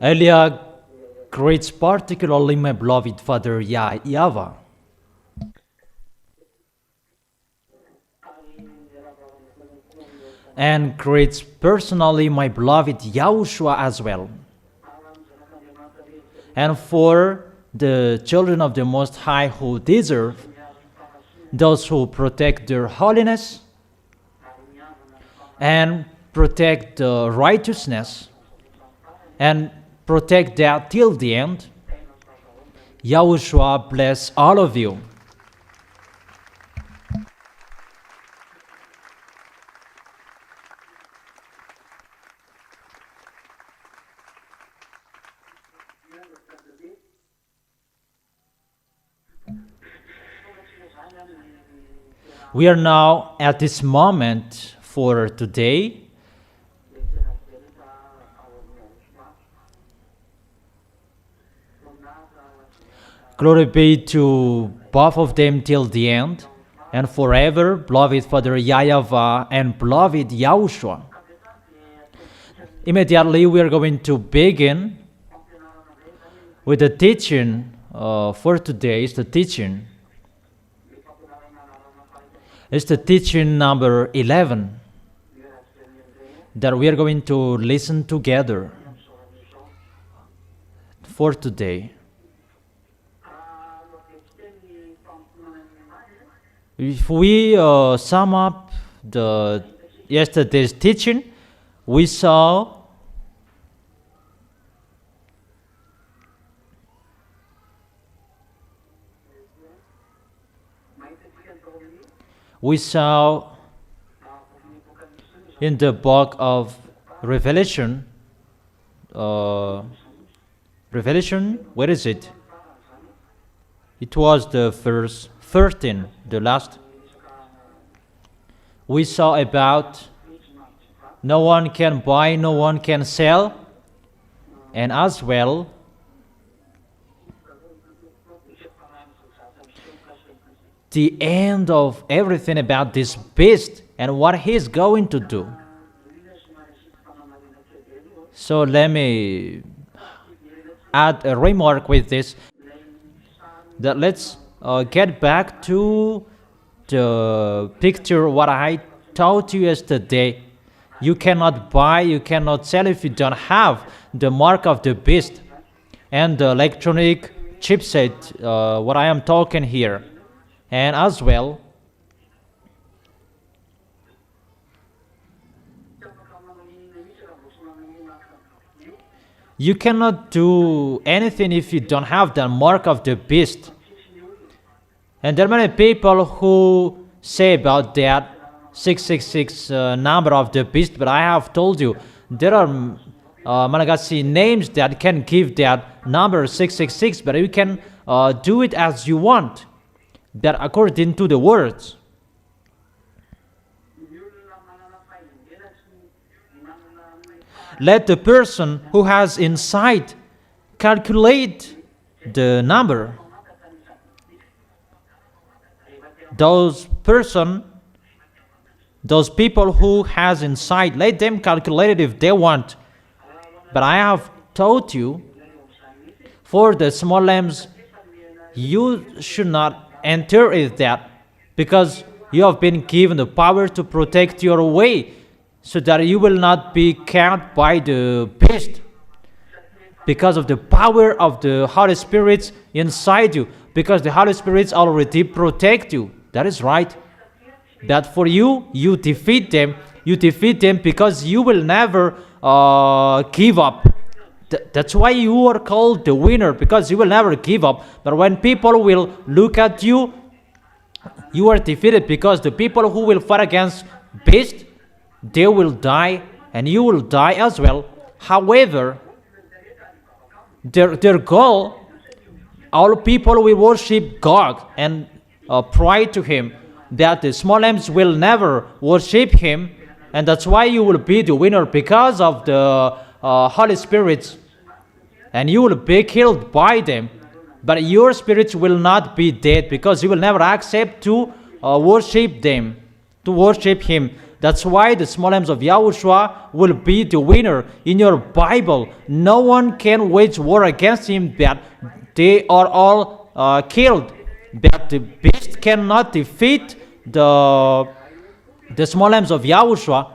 Elia greets particularly my beloved father YAHVAH, and greets personally my beloved YAHOSHUA as well. And for the children of the Most High who deserve, those who protect their holiness and protect the righteousness and protect that till the end, YAHOSHUA bless all of you. We are now at this moment for today. Glory be to both of them till the end and forever, beloved Father YAHVAH and beloved YAHOSHUA. Immediately we are going to begin with the teaching for today. It's the teaching number 11 that we are going to listen together for today. If we sum up yesterday's teaching, we saw in the book of Revelation, where is it? It was the verse 13, the last. We saw about no one can buy, no one can sell, and as well the end of everything about this beast and what he's going to do. So let me add a remark with this, that let's get back to the picture what I taught you yesterday. You cannot buy, you cannot sell if you don't have the mark of the beast and the electronic chipset, what I am talking here. And as well, you cannot do anything if you don't have the mark of the beast. And there are many people who say about that 666 number of the beast, but I have told you there are Malagasy names that can give that number 666, but you can do it as you want, that according to the words. Let the person who has insight calculate the number. Those people who has insight, let them calculate it if they want. But I have taught you, for the small lambs, you should not enter in that, because you have been given the power to protect your way, so that you will not be caught by the beast, because of the power of the Holy Spirit inside you, because the Holy Spirit already protect you. That is right. That for you, you defeat them. You defeat them because you will never give up. That's why you are called the winner, because you will never give up. But when people will look at you, you are defeated, because the people who will fight against beast, they will die, and you will die as well. However, their goal, all people will worship God and pray to Him, that the small lambs will never worship Him, and that's why you will be the winner, because of the Holy Spirit, and you will be killed by them. But your spirit will not be dead, because you will never accept to worship them, to worship Him. That's why the small lambs of Yahushua will be the winner. In your Bible, no one can wage war against him, that they are all killed. That the beast cannot defeat the small lambs of Yahushua.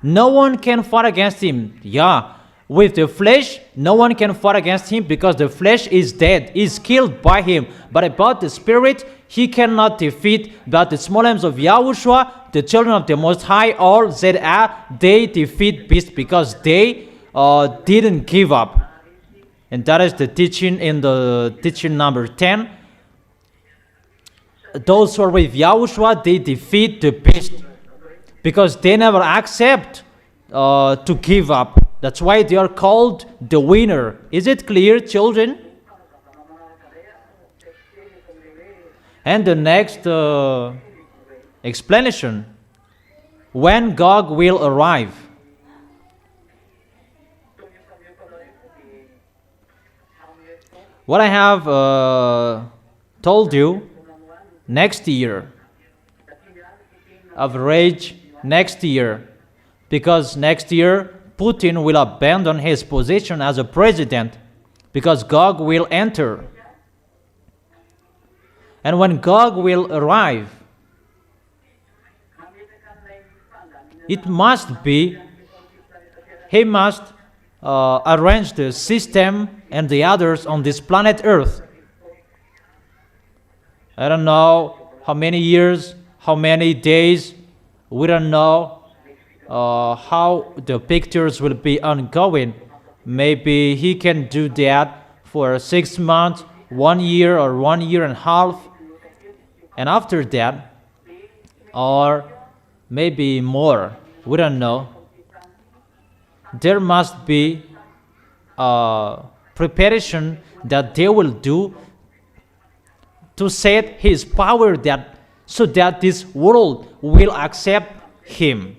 No one can fight against him. Yeah. With the flesh, no one can fight against him because the flesh is dead, is killed by him. But about the spirit, he cannot defeat. But the small lambs of Yahushua, the children of the Most High, all ZA, they defeat beast because they didn't give up. And that is the teaching in the teaching number 10. Those who are with Yahushua, they defeat the beast because they never accept to give up. That's why they are called the winner. Is it clear, children? And the next explanation, when Gog will arrive. What I have told you, next year, average next year, because next year Putin will abandon his position as a president because Gog will enter. And when Gog will arrive, it must be, he must arrange the system and the others on this planet Earth. I don't know how many years, how many days, we don't know how the pictures will be ongoing. Maybe he can do that for 6 months, 1 year, or 1 year and a half. And after that, or maybe more, we don't know. There must be a preparation that they will do to set his power so that this world will accept him,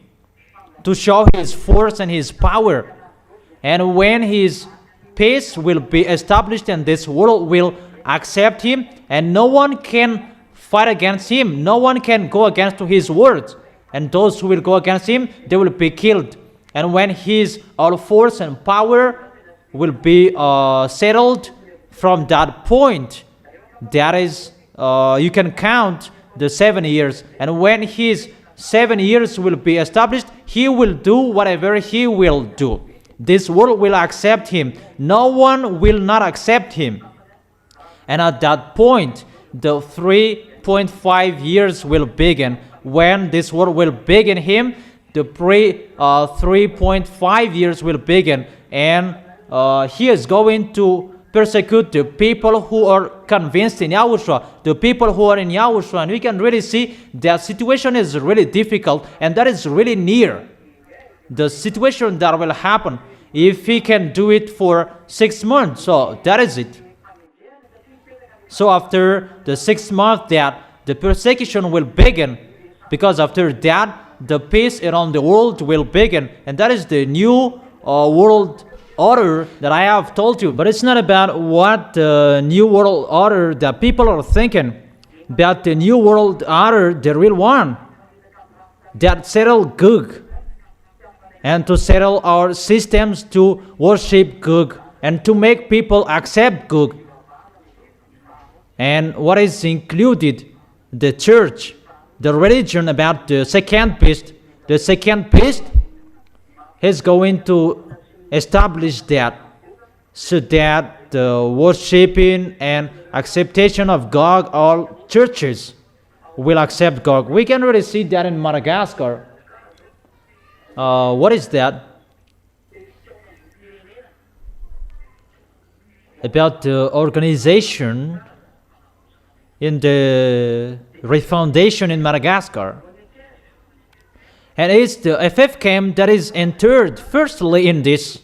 to show his force and his power. And when his peace will be established and this world will accept him, and no one can fight against him, no one can go against his words, and those who will go against him, they will be killed. And when his all force and power will be settled, from that point, that is, you can count the 7 years. And when his 7 years will be established, he will do whatever he will do. This world will accept him. No one will not accept him. And at that point, the 3.5 years will begin. When this world will begin him, the 3.5 years will begin. And he is going to persecute the people who are convinced in Yahushua, the people who are in Yahushua. And we can really see that situation is really difficult, and that is really near. The situation that will happen if he can do it for 6 months. So that is it. So after the 6 months, that the persecution will begin, because after that the peace around the world will begin, and that is the new world order that I have told you. But it's not about what the new world order that people are thinking, but the new world order, the real one, that settle Gog, and to settle our systems to worship Gog, and to make people accept Gog. And what is included? The church, the religion about the second beast. The second beast is going to establish that, so that the worshiping and acceptation of Gog, all churches will accept Gog. We can really see that in Madagascar. What is that? About the organization in the refoundation in Madagascar. And it's the FF camp that is entered firstly in this.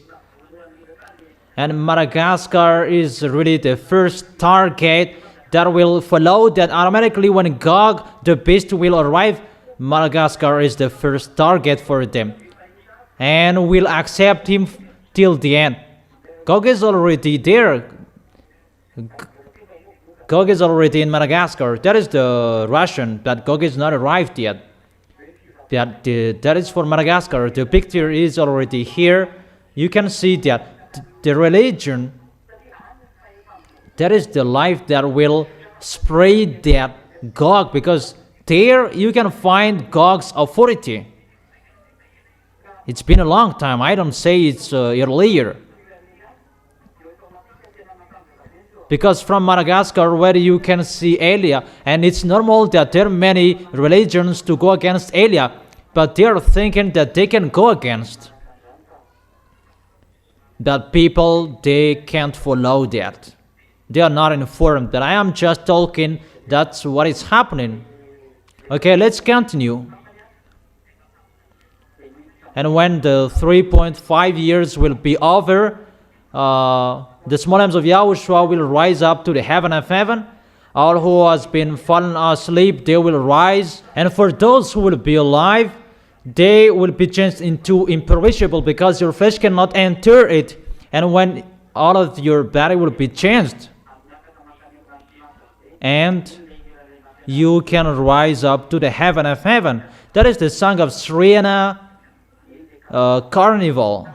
And Madagascar is really the first target that will follow, that automatically when Gog, the beast, will arrive, Madagascar is the first target for them. And will accept him till the end. Gog is already there. Gog is already in Madagascar. That is the Russian, but Gog is not arrived yet. That is for Madagascar. The picture is already here. You can see that the religion, that is the life that will spread that Gog, because there you can find Gog's authority. It's been a long time. I don't say it's earlier. Because from Madagascar, where you can see Elia, and it's normal that there are many religions to go against Elia, but they are thinking that they can go against. That people, they can't follow that. They are not informed. That I am just talking, that's what is happening. Okay, let's continue. And when the 3.5 years will be over, the small lambs of Yahushua will rise up to the heaven of heaven. All who has been fallen asleep, they will rise. And for those who will be alive, they will be changed into imperishable, because your flesh cannot enter it. And when all of your body will be changed, and you can rise up to the heaven of heaven. That is the song of Sriana Carnival.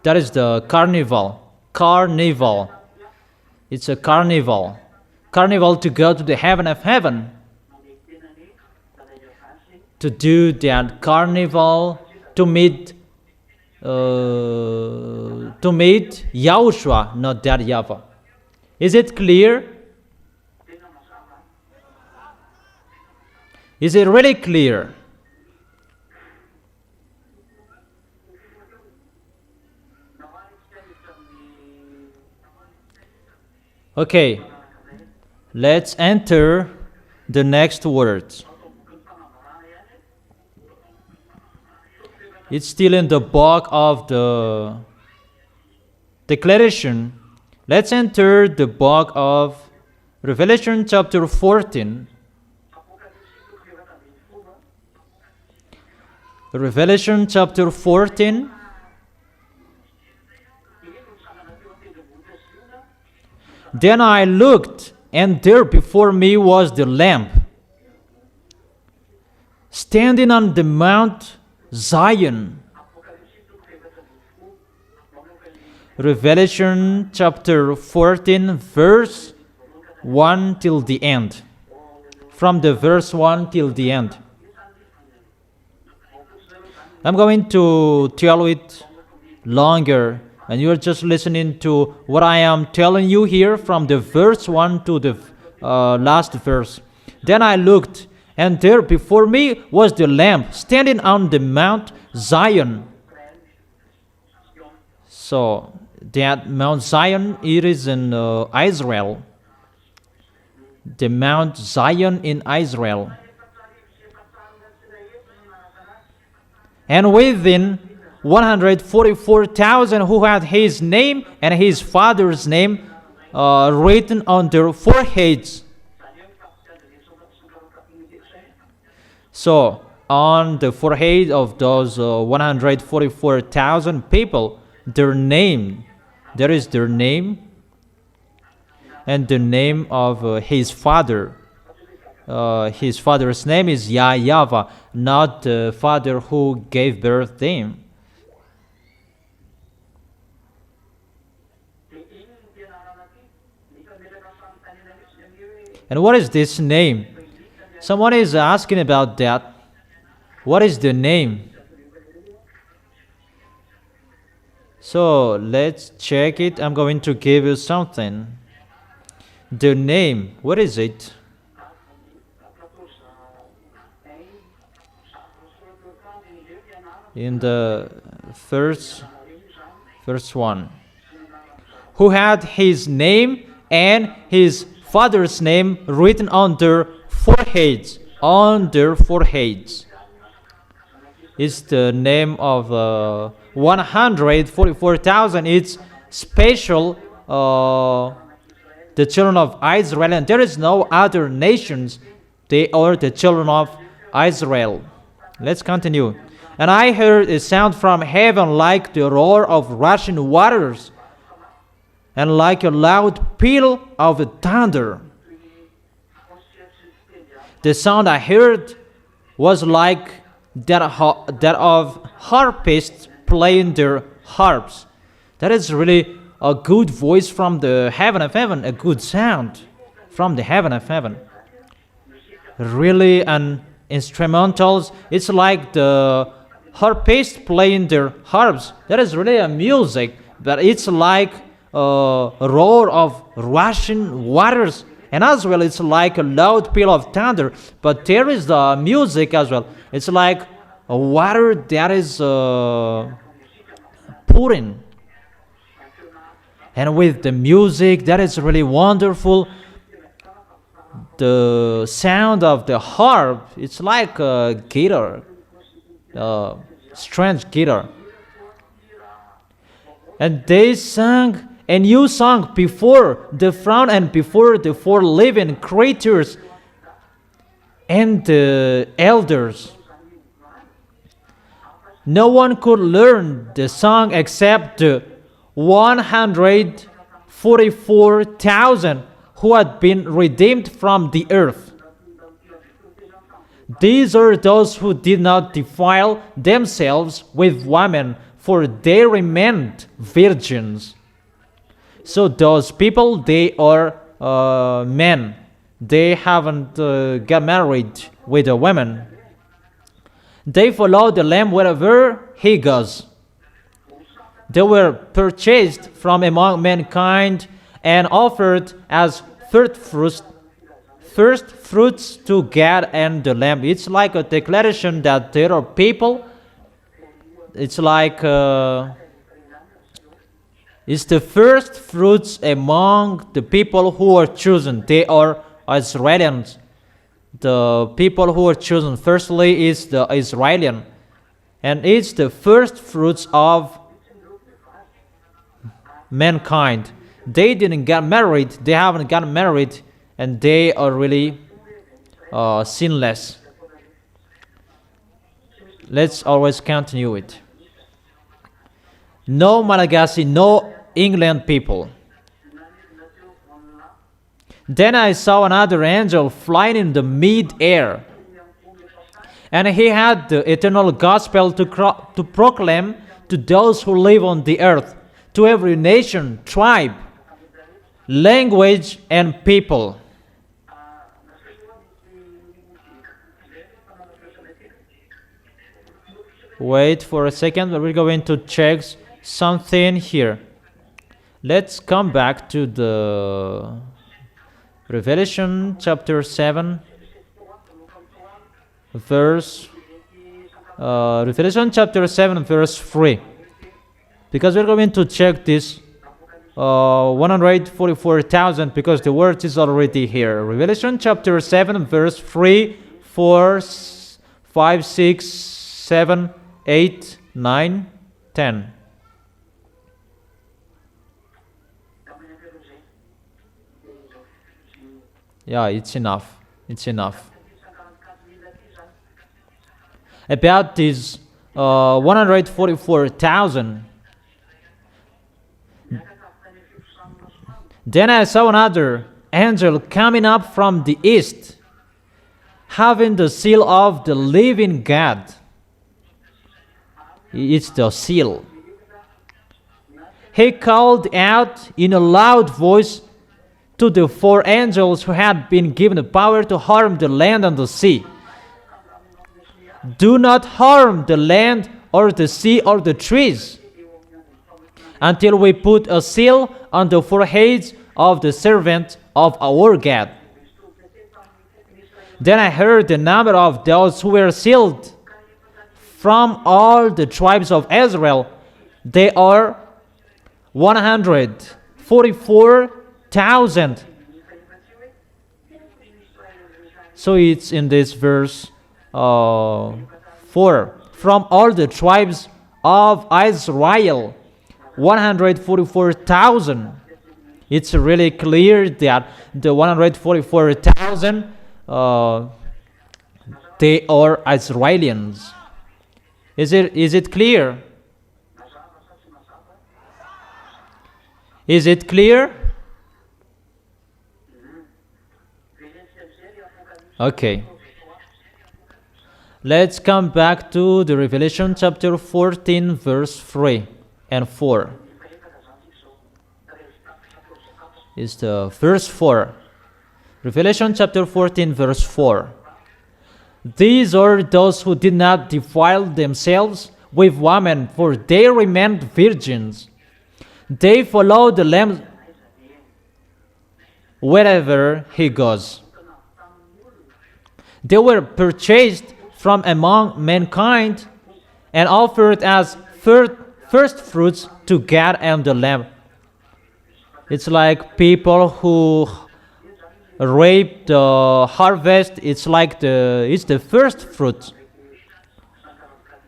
That is the carnival. Carnival. It's a carnival. Carnival to go to the heaven of heaven. To do that carnival, to meet Yahushua, not that YAHVAH. Is it clear? Is it really clear? Okay, let's enter the next words. It's still in the book of the declaration. Let's enter the book of Revelation chapter 14. Revelation chapter 14. Then I looked, and there before me was the Lamb, standing on the Mount Zion. Revelation chapter 14, verse 1 till the end. From the verse 1 till the end. I'm going to tell it longer, and you're just listening to what I am telling you here from the verse 1 to the last verse. Then I looked, and there before me was the Lamb standing on the Mount Zion. So that Mount Zion, it is in Israel. The Mount Zion in Israel. And within 144,000 who had his name and his father's name written on their foreheads. So, on the forehead of those 144,000 people, their name, there is their name, and the name of his father. His father's name is YAHVAH, not the father who gave birth to him. And what is this name? Someone is asking about that. What is the name? So let's check it. I'm going to give you something. The name, what is it? In the first one. Who had his name and his father's name written on their foreheads. On their foreheads. It's the name of 144,000. It's special, the children of Israel, and there is no other nations. They are the children of Israel. Let's continue. And I heard a sound from heaven like the roar of rushing waters, and like a loud peal of thunder. The sound I heard was like that of harpists playing their harps. That is really a good voice from the heaven of heaven, a good sound from the heaven of heaven. Really, an instrumentals, it's like the harpists playing their harps. That is really a music, but it's like a roar of rushing waters, and as well it's like a loud peal of thunder. But there is the music as well. It's like a water that is pouring, and with the music that is really wonderful. The sound of the harp, it's like a guitar, a strange guitar. And they sang a new song before the throne and before the four living creatures and the elders. No one could learn the song except the 144,000 who had been redeemed from the earth. These are those who did not defile themselves with women, for they remained virgins. So those people, they are men. They haven't got married with a woman. They follow the Lamb wherever he goes. They were purchased from among mankind and offered as first fruits to God and the Lamb. It's like a declaration that there are people. It's like it's the first fruits among the people who are chosen. They are Israelians. The people who are chosen firstly is the Israelian, and it's the first fruits of mankind. They didn't get married, they haven't gotten married, and they are really sinless. Let's always continue it. No Malagasy, no England people. Then I saw another angel flying in the mid-air, and he had the eternal gospel to proclaim to those who live on the earth, to every nation, tribe, language, and people. Wait for a second, we're going to check something here. Let's come back to the Revelation chapter 7, Revelation chapter 7, verse 3. Because we're going to check this 144,000, because the word is already here. Revelation chapter 7, verse 3, 4, 5, 6, 7, 8, 9, 10. Yeah, it's enough. It's enough. About these 144,000. Then I saw another angel coming up from the east, having the seal of the living God. It's the seal. He called out in a loud voice to the four angels who had been given the power to harm the land and the sea. Do not harm the land or the sea or the trees until we put a seal on the foreheads of the servant of our God. Then I heard the number of those who were sealed from all the tribes of Israel. They are 144,000. So it's in this verse 4. From all the tribes of Israel, 144,000. It's really clear that the 144,000 they are Israelians. Is it clear? Is it clear? Okay. Let's come back to the Revelation chapter 14, verse 3 and 4. It's the verse 4. Revelation chapter 14, verse 4. These are those who did not defile themselves with women, for they remained virgins. They follow the Lamb wherever he goes. They were purchased from among mankind and offered as first fruits to God and the Lamb. It's like people who reap the harvest. It's the first fruit.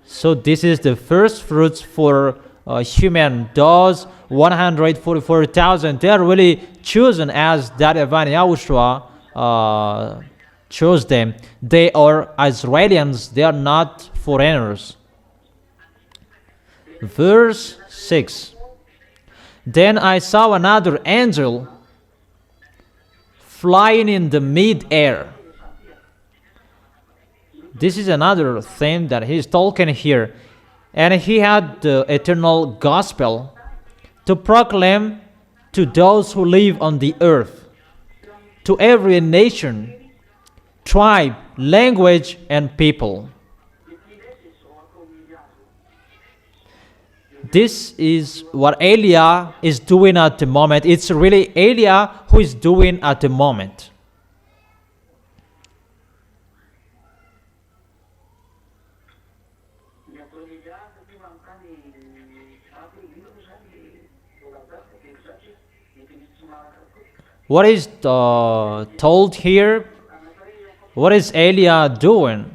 So this is the first fruits for human. Those 144,000, they are really chosen as that Evan Yahushua chose them. They are Israelians. They are not foreigners. Verse 6. Then I saw another angel flying in the mid-air. This is another thing that he's talking here. And he had the eternal gospel to proclaim to those who live on the earth, to every nation, tribe, language, and people. This is what Eliah is doing at the moment. It's really Eliah who is doing at the moment. What is told here? What is Eliah doing?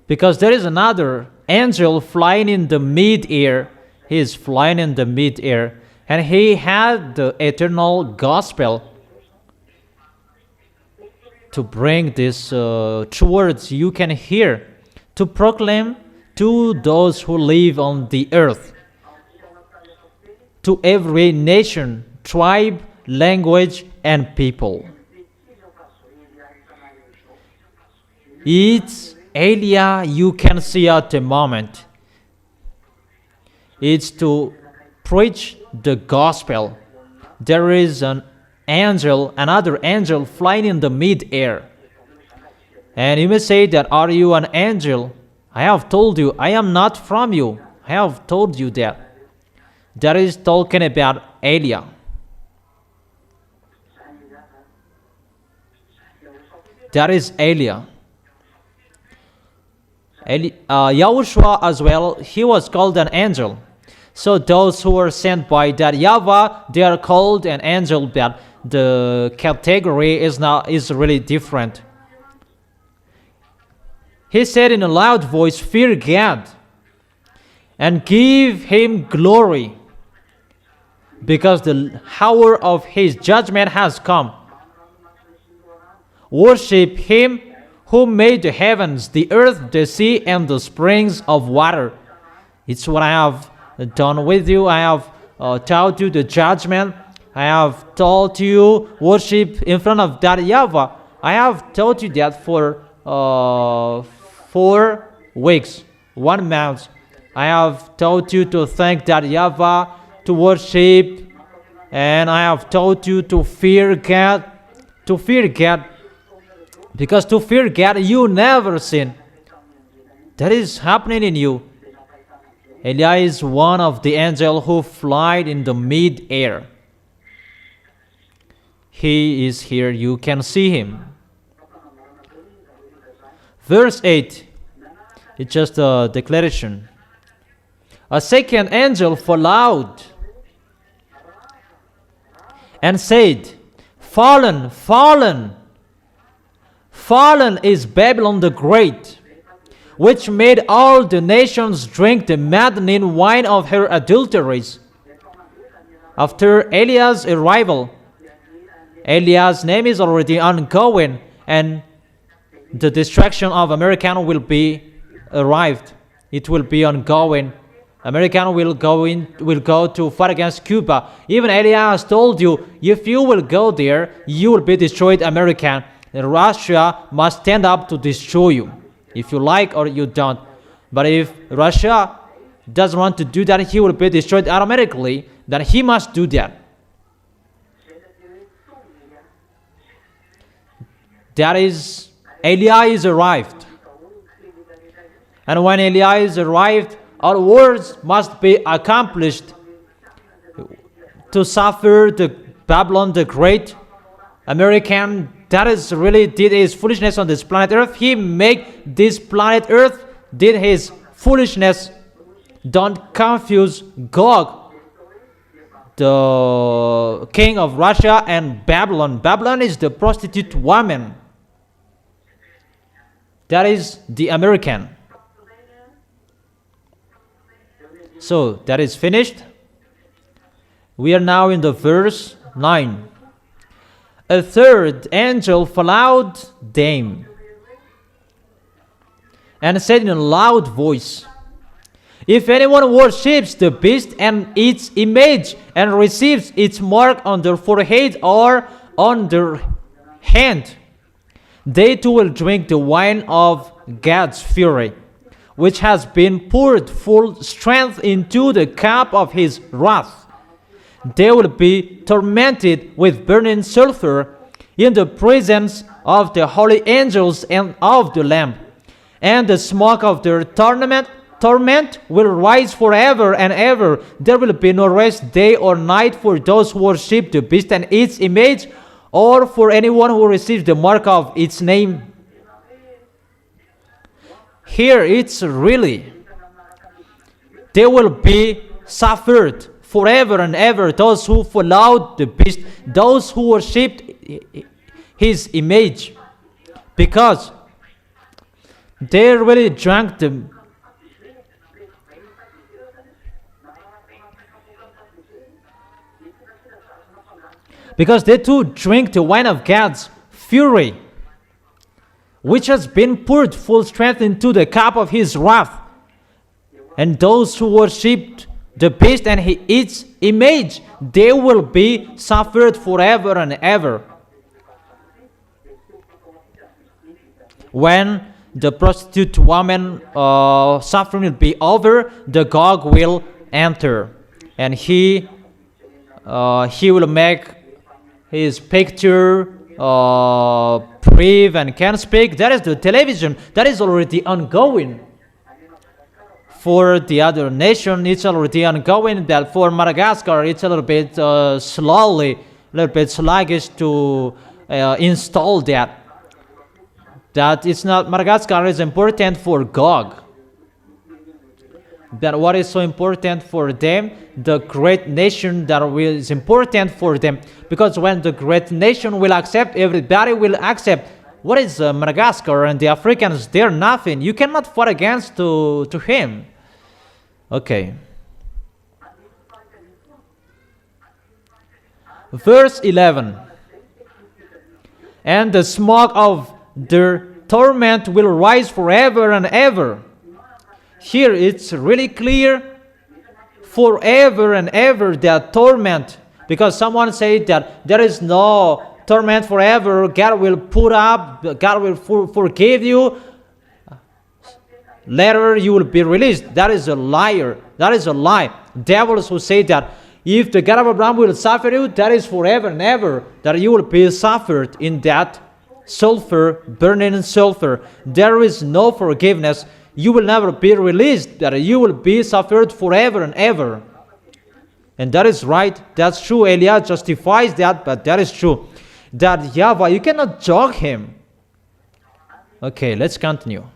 Because there is another angel flying in the mid-air. He is flying in the mid-air. And he had the eternal gospel to bring this true words you can hear, to proclaim to those who live on the earth, to every nation, tribe, language, and people. It's Eliah you can see at the moment. It's to preach the gospel. There is another angel flying in the mid-air. And you may say that, are you an angel? I have told you, I am not from you. I have told you that. That is talking about Eliah. That is Eliah. Yahushua as well, he was called an angel. So those who were sent by that YAHVAH, they are called an angel, but the category is really different. He said in a loud voice, fear God and give him glory, because the hour of his judgment has come. Worship him who made the heavens, the earth, the sea, and the springs of water. It's what I have done with you. I have taught you the judgment. I have taught you worship in front of that YAHVAH. I have taught you that for 4 weeks, 1 month. I have taught you to thank that YAHVAH, to worship, and I have taught you to fear God. To fear God. Because to fear God, you never sin. That is happening in you. Eliah is one of the angels who flied in the mid-air. He is here. You can see him. Verse 8. It's just a declaration. A second angel followed and said, fallen, fallen. Fallen is Babylon the Great, which made all the nations drink the maddening wine of her adulteries. After Eliah's arrival, Eliah's name is already ongoing, and the destruction of America will be arrived. It will be ongoing. America will go to fight against Cuba. Even Eliah has told you, if you will go there, you will be destroyed, American. Russia must stand up to destroy you, if you like or you don't. But if Russia doesn't want to do that, he will be destroyed automatically. Then he must do that. That is, Elias arrived. And when Elias arrived, our words must be accomplished to suffer the Babylon the Great, American, that is really did his foolishness on this planet Earth. He made this planet Earth, did his foolishness. Don't confuse Gog, the king of Russia, and Babylon. Babylon is the prostitute woman. That is the American. So that is finished. We are now in the verse 9. A third angel followed them and said in a loud voice, if anyone worships the beast and its image and receives its mark on their forehead or on their hand, they too will drink the wine of God's fury, which has been poured full strength into the cup of his wrath. They will be tormented with burning sulfur in the presence of the holy angels and of the Lamb. And the smoke of their torment will rise forever and ever. There will be no rest day or night for those who worship the beast and its image, or for anyone who receives the mark of its name. Here it's really, they will be suffered forever and ever, those who followed the beast, those who worshipped his image, because they really drank the because they too drink the wine of God's fury, which has been poured full strength into the cup of his wrath. And those who worshipped the beast and its image, they will be suffered forever and ever. When the prostitute woman suffering will be over, the Gog will enter, and he will make his picture brief and can speak. That is the television that is already ongoing. For the other nation, it's already ongoing. That for Madagascar, it's a little bit slowly, a little bit sluggish to install that. That it's not, Madagascar is important for Gog. That what is so important for them, the great nation that is important for them. Because when the great nation will accept, everybody will accept. What is Madagascar and the Africans? They're nothing. You cannot fight against to him. Okay. Verse 11. And the smoke of their torment will rise forever and ever. Here it's really clear, forever and ever, that torment. Because someone said that there is no torment forever. God will put up, God will forgive you. Later you will be released. That is a liar. That is a lie. Devils who say that if the God of Abraham will suffer you, that is forever and ever, that you will be suffered in that sulfur, burning sulfur. There is no forgiveness. You will never be released, that you will be suffered forever and ever. And that is right. That's true. Elias justifies that, but that is true. That YAHVAH, you cannot judge him. Okay, let's continue.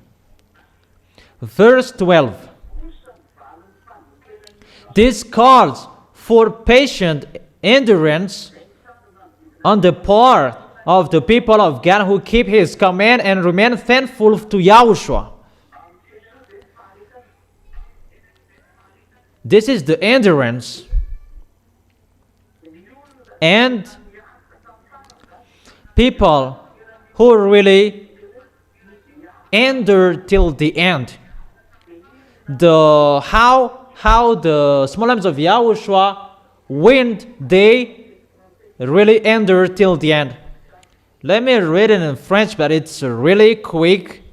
Verse 12. This calls for patient endurance on the part of the people of God who keep his command and remain thankful to YAHOSHUA. This is the endurance. And people who really endure till the end. How the small lambs of YAHOSHUA, when they really endure till the end. Let me read it in French, but it's really quick.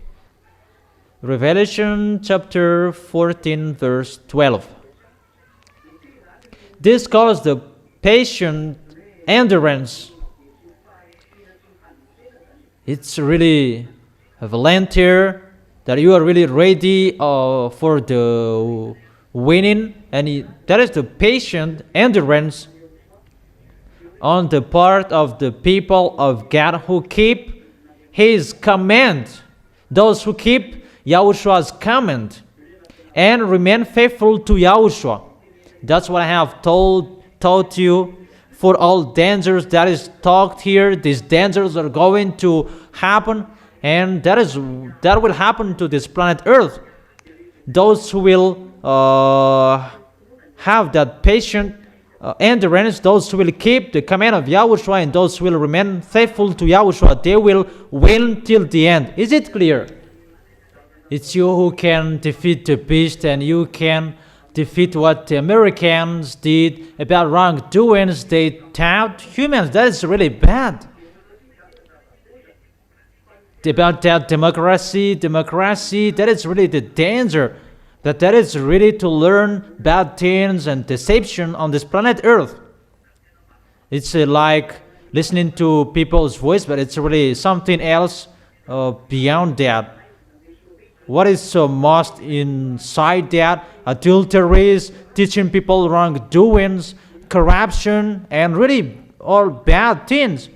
Revelation chapter 14, verse 12. This calls the patient endurance. It's really a volunteer that you are really ready for the winning, and that is the patient endurance on the part of the people of God who keep His command. Those who keep Yahoshua's command and remain faithful to Yahushua. That's what I have taught you. For all dangers that is talked here, these dangers are going to happen, and that will happen to this planet Earth. Those who will have that patient endurance, those who will keep the command of Yahushua, and those who will remain faithful to Yahushua, they will win till the end. Is it clear? It's you who can defeat the beast, and you can defeat what the Americans did about wrongdoings. They taught humans. That is really bad. About that democracy, that is really the danger. That is really to learn bad things and deception on this planet Earth. It's like listening to people's voice, but it's really something else beyond that. What is so most inside that? Adulteries, teaching people wrongdoings, corruption, and really all bad things.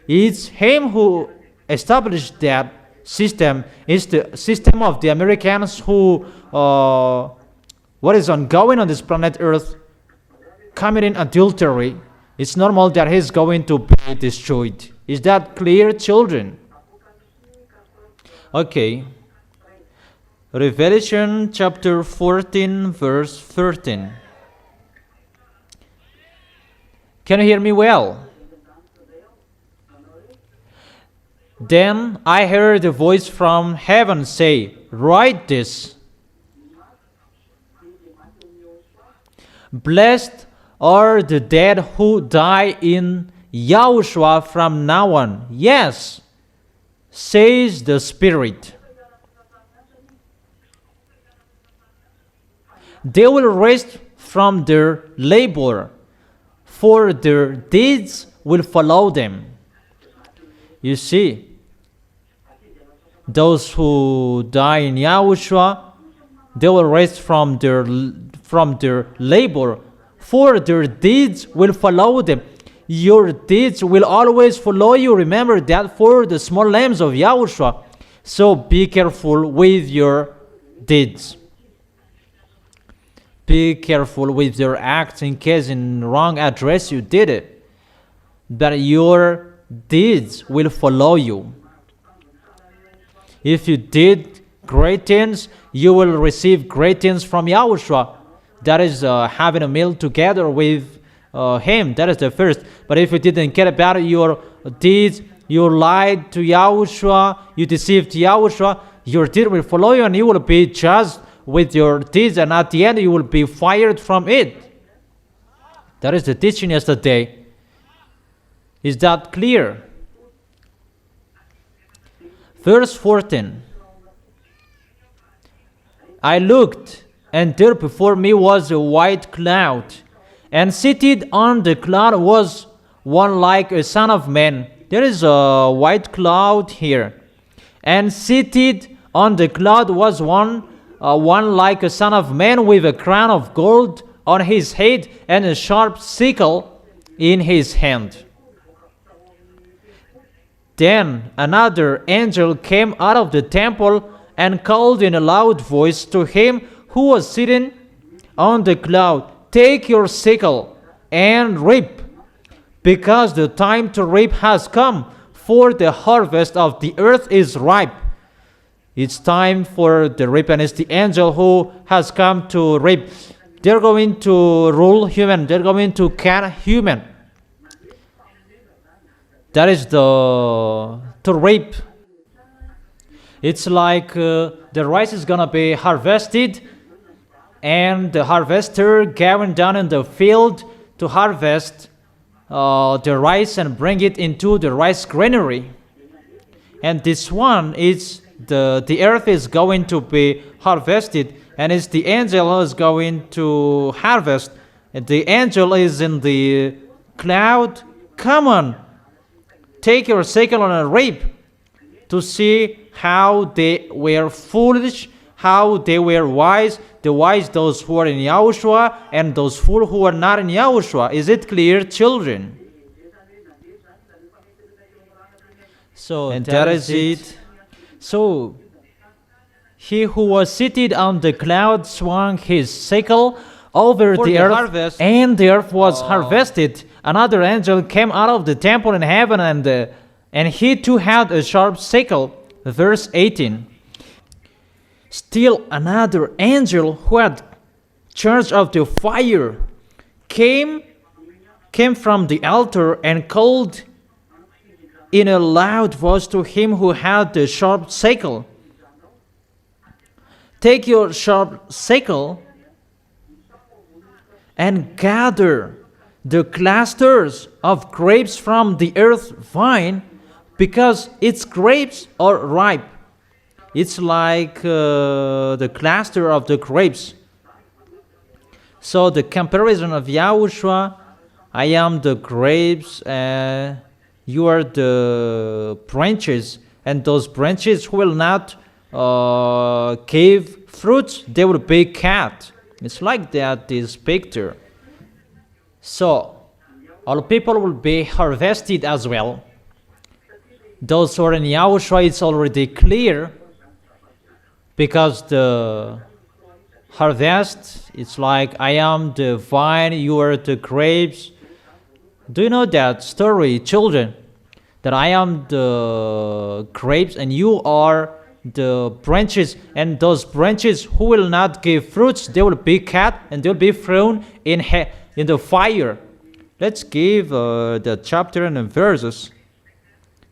It's him who established that system. It's the system of the Americans who, what is ongoing on this planet Earth, committing adultery. It's normal that he's going to be destroyed. Is that clear, children? Okay. Revelation chapter 14, verse 13. Can you hear me well? Then I heard a voice from heaven say, "Write this. Blessed are the dead who die in Yahushua from now on. Yes, says the Spirit. They will rest from their labor, for their deeds will follow them." You see, those who die in Yahushua, they will rest from their labor, for their deeds will follow them. Your deeds will always follow you. Remember that for the small lambs of Yahushua. So be careful with your deeds. Be careful with your acts in case in wrong address you did it. That your deeds will follow you. If you did great things, you will receive great things from Yahushua. That is having a meal together with Him. That is the first. But if you didn't care about your deeds, you lied to Yahushua, you deceived Yahushua, your deed will follow you, and you will be judged with your deeds, and at the end you will be fired from it. That is the teaching yesterday. Is that clear? Verse 14. I looked, and there before me was a white cloud, and seated on the cloud was one like a son of man. There is a white cloud here. And seated on the cloud was one like a son of man, with a crown of gold on his head and a sharp sickle in his hand. Then another angel came out of the temple and called in a loud voice to him who was sitting on the cloud, "Take your sickle and reap, because the time to reap has come, for the harvest of the earth is ripe." It's time for the reap, and it's the angel who has come to reap. They're going to rule human. They're going to cut human. That is to reap. It's like the rice is gonna be harvested, and the harvester going down in the field to harvest the rice and bring it into the rice granary. And this one is the earth is going to be harvested, and it's the angel who is going to harvest. And the angel is in the cloud. Come on, take your sickle and reap, to see how they were foolish, how they were wise. The wise, those who are in Yahushua, and those fools who are not in Yahushua. Is it clear, children? So, and that is it. So, he who was seated on the cloud swung his sickle over the earth, harvest, and the earth was harvested. Another angel came out of the temple in heaven, and he too had a sharp sickle. Verse 18. Still another angel who had charge of the fire came from the altar and called in a loud voice to him who had the sharp sickle, take your sharp sickle and gather the clusters of grapes from the earth vine, because its grapes are ripe. It's like the cluster of the grapes. So the comparison of Yahushua, I am the grapes, you are the branches, and those branches will not give fruits, they will be cut. It's like that, this picture. So all people will be harvested as well. Those who are in Yahushua, it's already clear, because the harvest, it's like I am the vine, you are the grapes. Do you know that story, children? That I am the grapes and you are the branches, and those branches who will not give fruits, they will be cut and they will be thrown in the fire. Let's give the chapter and the verses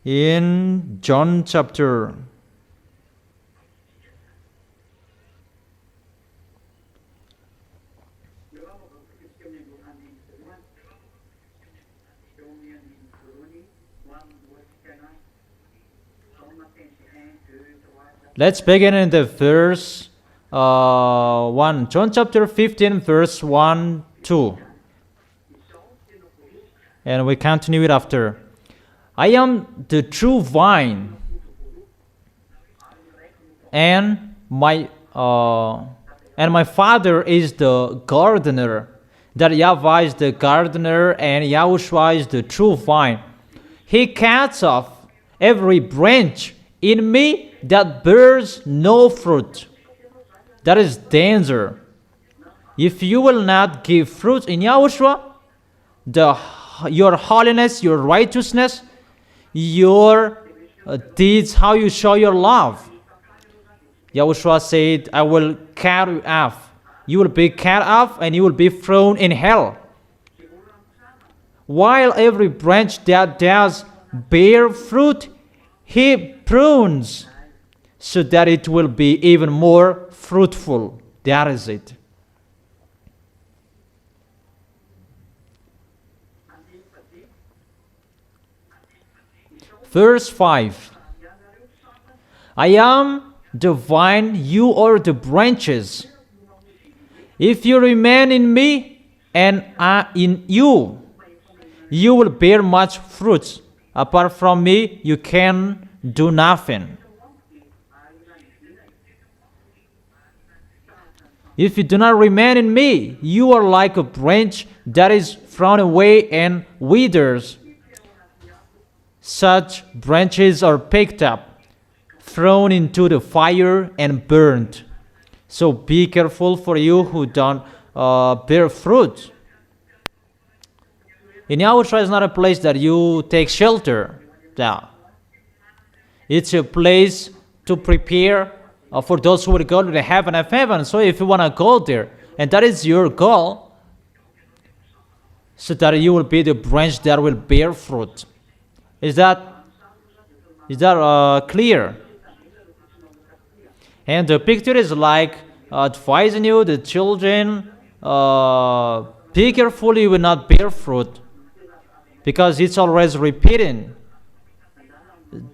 in John chapter 1. Let's begin in the verse 1. John chapter 15, verse 1, 2. And we continue it after. I am the true vine, and my Father is the gardener. That YAHVAH is the gardener, and YAHOSHUA is the true vine. He cuts off every branch in me that bears no fruit. That is danger. If you will not give fruit in YAHOSHUA, your holiness, your righteousness, your deeds, how you show your love. YAHOSHUA said, I will cut you off. You will be cut off and you will be thrown in hell. While every branch that does bear fruit, he prunes so that it will be even more fruitful. That is it. Verse 5. I am the vine, you are the branches. If you remain in me and I in you, you will bear much fruit. Apart from me, you can do nothing. If you do not remain in me, you are like a branch that is thrown away and withers. Such branches are picked up, thrown into the fire, and burned. So be careful for you who don't bear fruit. In YAHOSHUA is not a place that you take shelter. Yeah. It's a place to prepare for those who will go to the heaven of heaven. So if you want to go there, and that is your goal, so that you will be the branch that will bear fruit. Is that clear? And the picture is like advising you, the children, be careful you will not bear fruit, because it's always repeating.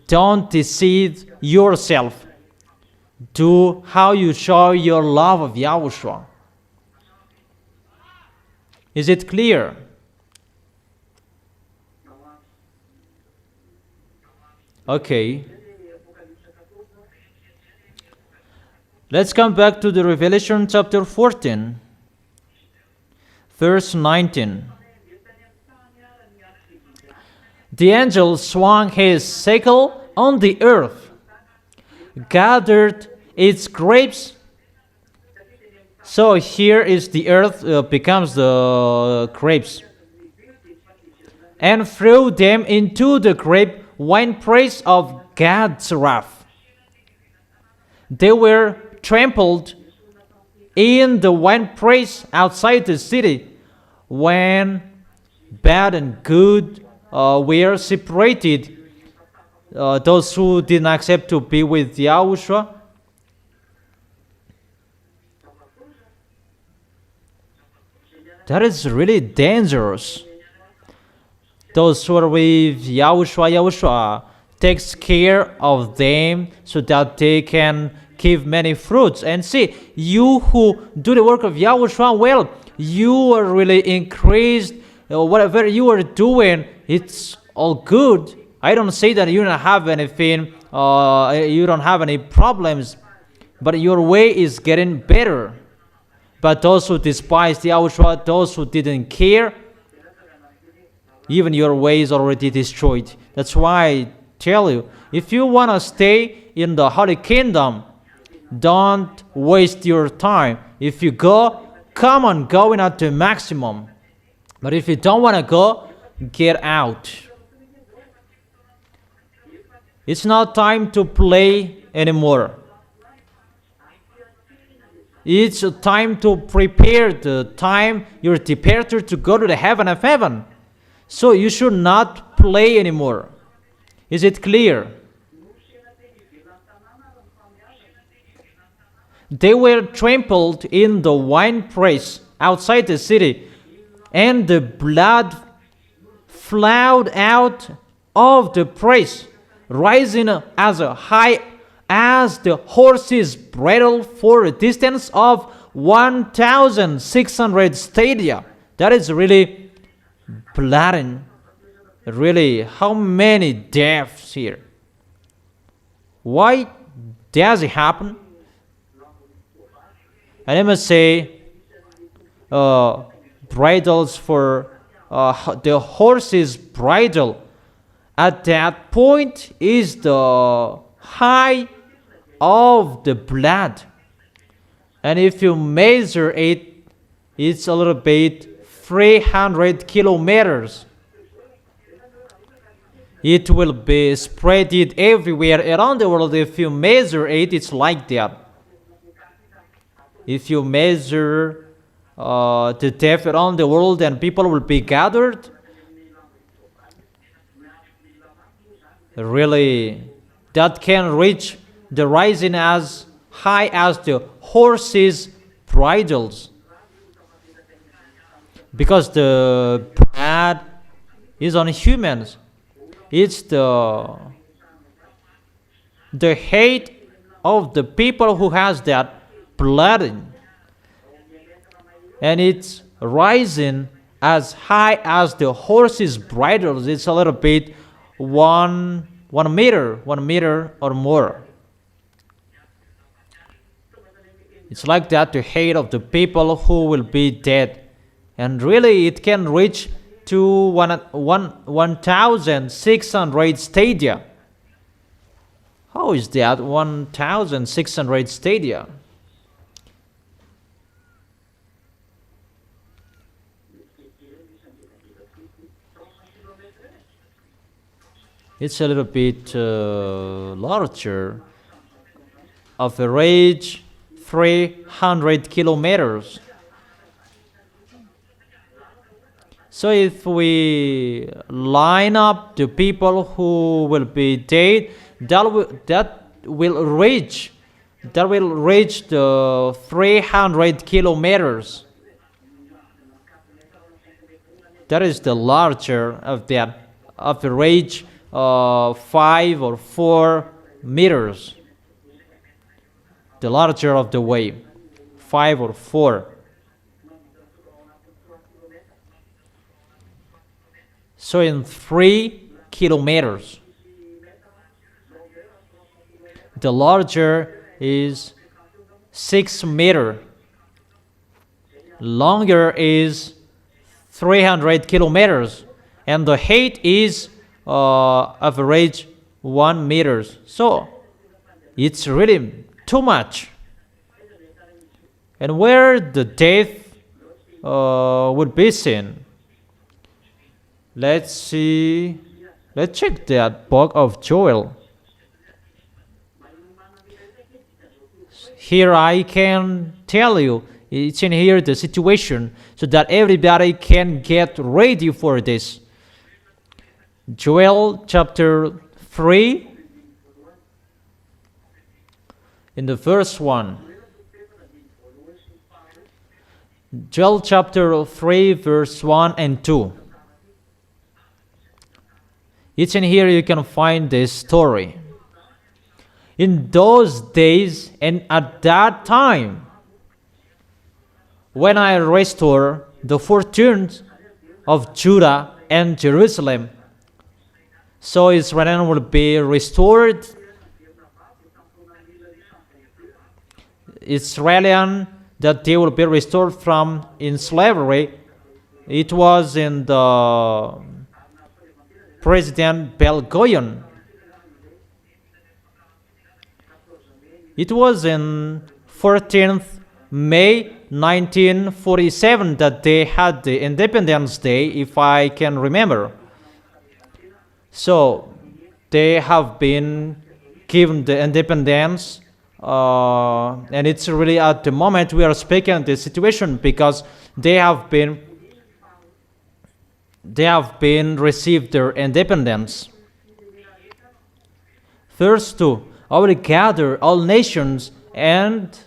Don't deceive yourself. Do how you show your love of Yahushua. Is it clear? Okay. Let's come back to the Revelation chapter 14, verse 19. The angel swung his sickle on the earth, gathered its grapes. So here is the earth becomes the grapes, and threw them into the grape winepress of God's wrath. They were trampled in the winepress outside the city when bad and good were separated. Those who did not accept to be with Yahushua. That is really dangerous. Those who are with Yahushua takes care of them so that they can give many fruits. And see, you who do the work of Yahushua, well, you are really increased. Whatever you are doing, it's all good. I don't say that you don't have anything, you don't have any problems, but your way is getting better. But those who despise Yahushua, those who didn't care, even your way is already destroyed. That's why I tell you, if you want to stay in the Holy Kingdom, don't waste your time. If you go, come on, going at the maximum. But if you don't want to go, get out. It's not time to play anymore. It's time to prepare the time your departure to go to the heaven of heaven. So you should not play anymore. Is it clear? They were trampled in the winepress outside the city, and the blood flowed out of the press, rising as high as the horse's bridle for a distance of 1,600 stadia. That is really bloody. Really, how many deaths here? Why does it happen? And I must say, bridles for the horse's bridle at that point is the high of the blood. And if you measure it, it's a little bit 300 kilometers. It will be spreaded everywhere around the world. If you measure it, it's like that. If you measure the depth around the world, and people will be gathered, really, that can reach the rising as high as the horses' bridles. Because the blood is on humans. It's the hate of the people who has that blood in. And it's rising as high as the horses' bridles. It's a little bit 1 meter or more. It's like that, the hate of the people who will be dead. And really, it can reach to 1,600 stadia. How is that, 1,600 stadia? It's a little bit larger. Average 300 kilometers. So if we line up the people who will be dead, that will reach the 300 kilometers. That is the larger of that average 5 or 4 meters. The larger of the wave, 5 or 4. So in 3 kilometers. The larger is 6 meters. Longer is 300 kilometers. And the height is average 1 meters. So it's really too much. And where the death would be seen? Let's see. Let's check that book of Joel. Here I can tell you, it's in here the situation, so that everybody can get ready for this. Joel chapter 3, in the verse 1. Joel chapter 3, verse 1 and 2. It's in here you can find this story. In those days and at that time, when I restore the fortunes of Judah and Jerusalem, so Israel will be restored. Israelian, that they will be restored from in slavery. It was in the President Belgoyan. It was in 14th May 1947 that they had the Independence Day, if I can remember. So they have been given the independence, and it's really at the moment we are speaking the situation, because they have been received their independence. Verse 2. I will gather all nations and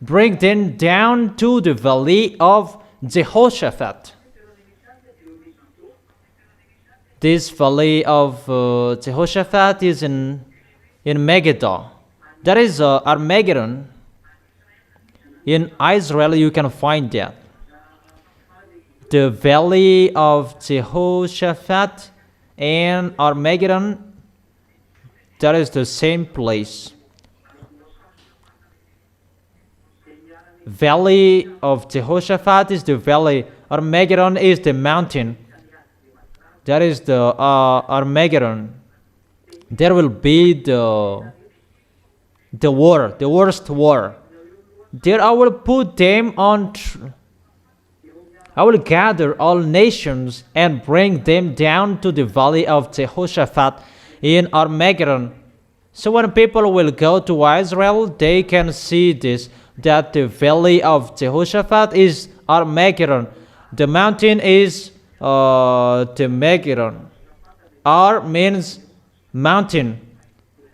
bring them down to the valley of Jehoshaphat. This valley of Jehoshaphat is in Megiddo. That is Armageddon. In Israel you can find that. The valley of Jehoshaphat and Armageddon, that is the same place. Valley of Jehoshaphat is the valley. Armageddon is the mountain. That is the Armageddon. There will be the war, the worst war. There I will put them on. I will gather all nations and bring them down to the valley of Jehoshaphat in Armageddon. So when people will go to Israel, they can see this, that the valley of Jehoshaphat is Armageddon. The mountain is the Megiddo. Ar means mountain,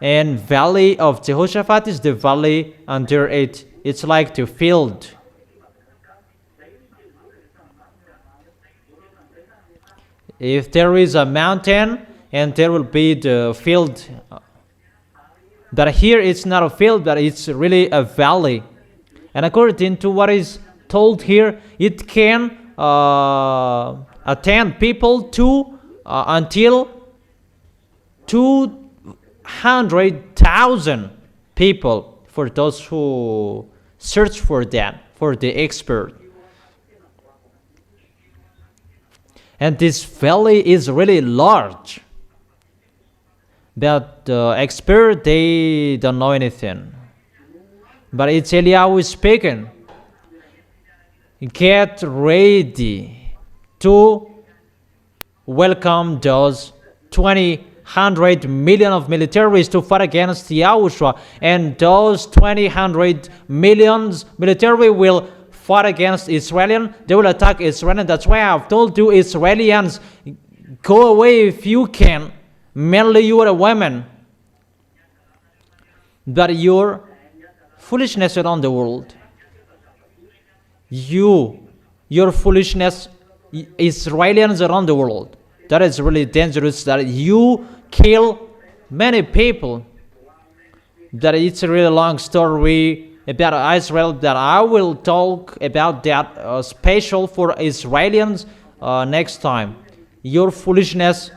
and valley of Jehoshaphat is the valley under it. It's like the field. If there is a mountain, and there will be the field. But here it's not a field, but it's really a valley. And according to what is told here, it can attend people to until 200,000 people, for those who search for that, for the expert. And this valley is really large. But the expert, they don't know anything. But it's Eliyahu speaking. Get ready to welcome those 100 million of militaries to fight against YAHOSHUA. And those 100 million military will fight against Israel. They will attack Israel. And that's why I've told you, Israelis, go away if you can. Mainly you are a woman, but your foolishness around the world, your foolishness, Israelis around the world, That is really dangerous, that you kill many people. That it's a really long story about Israel that I will talk about that special for Israelis next time. Your foolishness,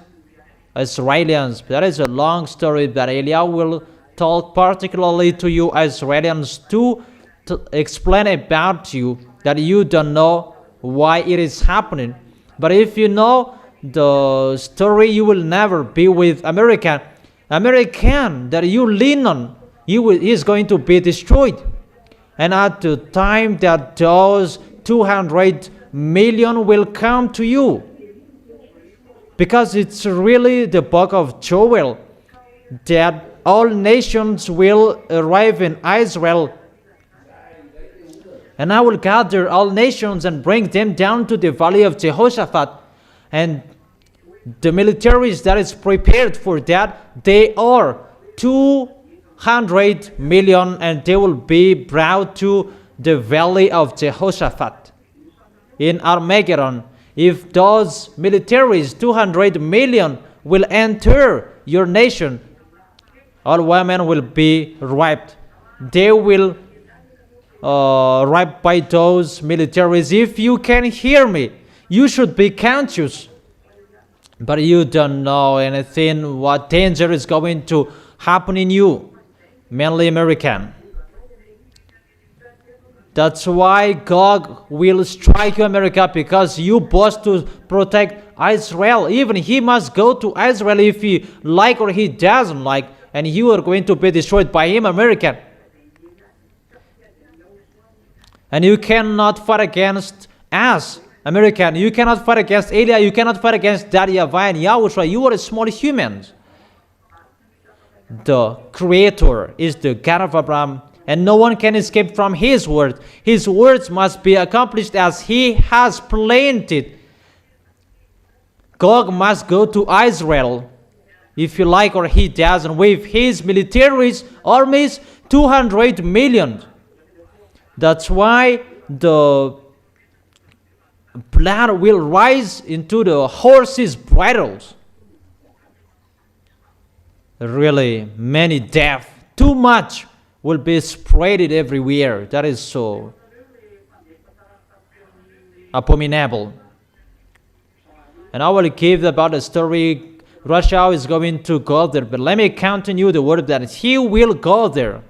Israelis. That is a long story that Elia will talk particularly to you Israelis to explain about you, that you don't know why it is happening. But if you know the story, you will never be with American that you lean on. He is going to be destroyed. And at the time that those 200 million will come to you, because it's really the book of Joel that all nations will arrive in Israel, and I will gather all nations and bring them down to the valley of Jehoshaphat. And the militaries that is prepared for that, they are 200 million, and they will be brought to the valley of Jehoshaphat in Armageddon. If those militaries, 200 million, will enter your nation, all women will be raped. They will raped by those militaries. If you can hear me, you should be conscious. But you don't know anything what danger is going to happen in you, mainly American. That's why God will strike you, America, because you boast to protect Israel. Even he must go to Israel if he like or he doesn't like, and you are going to be destroyed by him, American. And you cannot fight against us, American. You cannot fight against Elia. You cannot fight against Daddy YAHVAH and YAHOSHUA. You are small humans. The Creator is the God of Abraham, and no one can escape from His word. His words must be accomplished as He has planned it. God must go to Israel, if you like or He doesn't, with His militaries, armies, 200 million. That's why the blood will rise into the horses' bridles. Really, many death, too much will be spread everywhere. That is so abominable. And I will give about the story. Russia is going to go there, but let me continue the word that he will go there.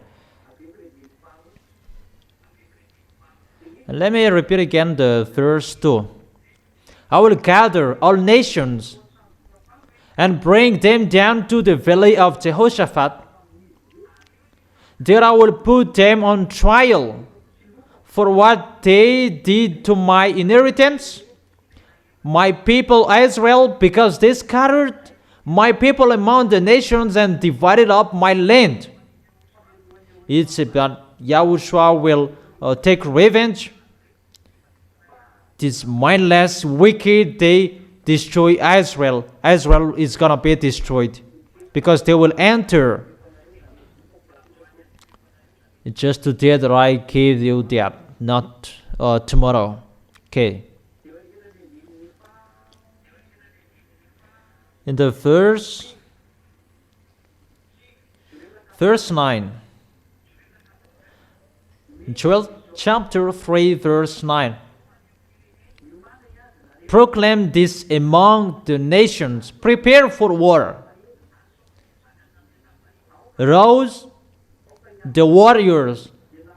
And let me repeat again the verse 2. I will gather all nations and bring them down to the valley of Jehoshaphat. There I will put them on trial for what they did to my inheritance, my people Israel, because they scattered my people among the nations and divided up my land. It's about YAHOSHUA will take revenge. This mindless, wicked, they destroy Israel. Israel is going to be destroyed because they will enter. It's just today that I gave you that, not tomorrow. Okay. In the verse 9. Joel chapter 3 verse 9. Proclaim this among the nations. Prepare for war. Rouse the warriors.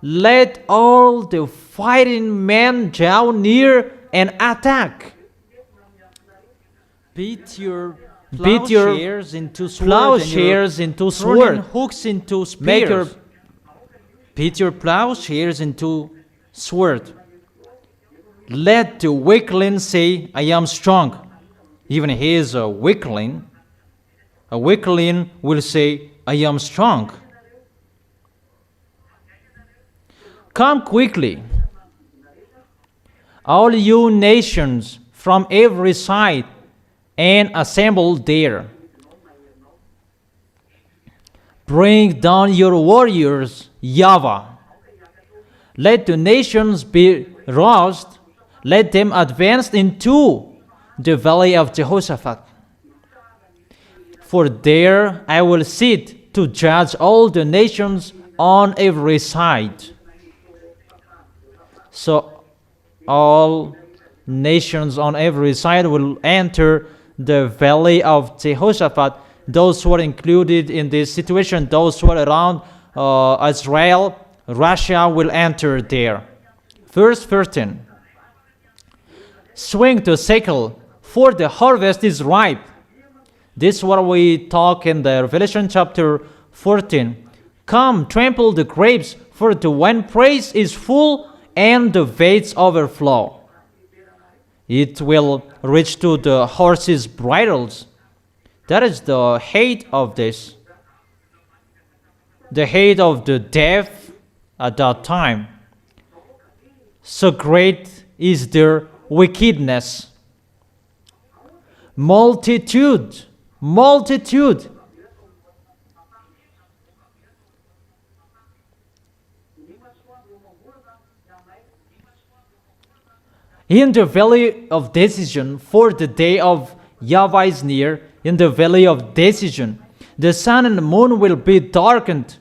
Let all the fighting men draw near and attack. Beat your plowshares into swords, hooks into spears. Beat your plowshares into sword. Let the weakling say, I am strong. Even he is a weakling. A weakling will say, I am strong. Come quickly, all you nations from every side, and assemble there. Bring down your warriors, YAHVAH. Let the nations be roused. Let them advance into the valley of Jehoshaphat. For there I will sit to judge all the nations on every side. So all nations on every side will enter the valley of Jehoshaphat. Those who are included in this situation, those who are around Israel, Russia will enter there. Verse 13. Swing the sickle, for the harvest is ripe. This is what we talk in the Revelation chapter 14. Come, trample the grapes, for the winepress is full and the vats overflow. It will reach to the horses' bridles. That is the hate of this. The hate of the deaf at that time. So great is their wickedness. Multitude. In the valley of decision, for the day of YAHVAH is near, in the valley of decision, the sun and the moon will be darkened,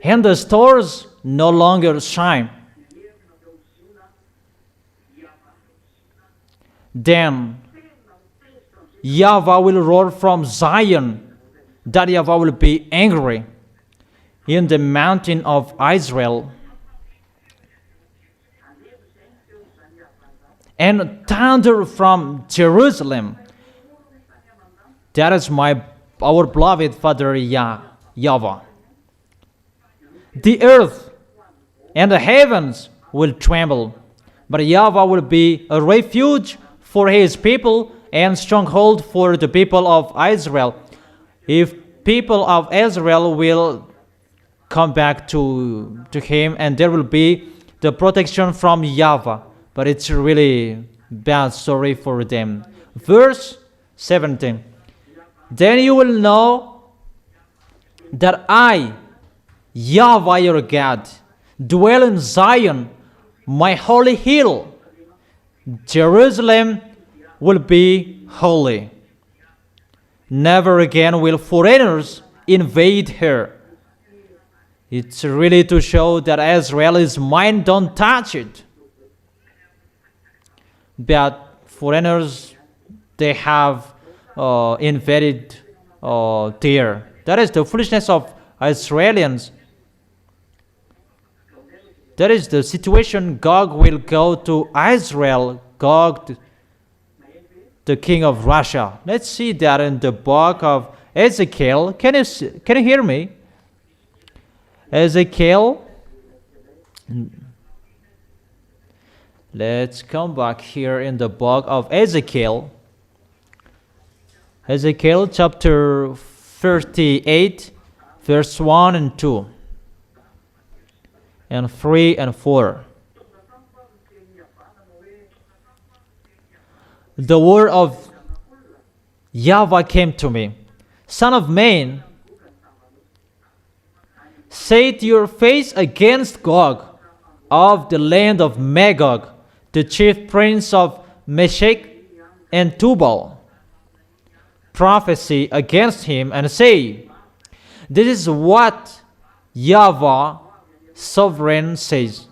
and the stars no longer shine. Then YAHVAH will roar from Zion, that YAHVAH will be angry in the mountain of Israel, and thunder from Jerusalem. That is our beloved Father YAHVAH. The earth and the heavens will tremble, but YAHVAH will be a refuge for his people and stronghold for the people of Israel. If people of Israel will come back to him, and there will be the protection from YAHVAH. But it's a really bad story for them. Verse 17. Then you will know that I, YAHVAH your God, dwell in Zion, my holy hill. Jerusalem will be holy. Never again will foreigners invade her. It's really to show that Israel is mine, don't touch it. But foreigners, they have invaded there. That is the foolishness of Israelians. That is the situation. Gog will go to Israel. Gog, the king of Russia. Let's see that in the book of Ezekiel. Can you hear me? Ezekiel. Let's come back here in the book of Ezekiel. Ezekiel chapter 38, verse 1 and 2, and 3 and 4. The word of YAHVAH came to me. Son of man, set your face against Gog of the land of Magog, the chief prince of Meshech and Tubal. Prophesy against him and say, this is what YAHVAH sovereign says.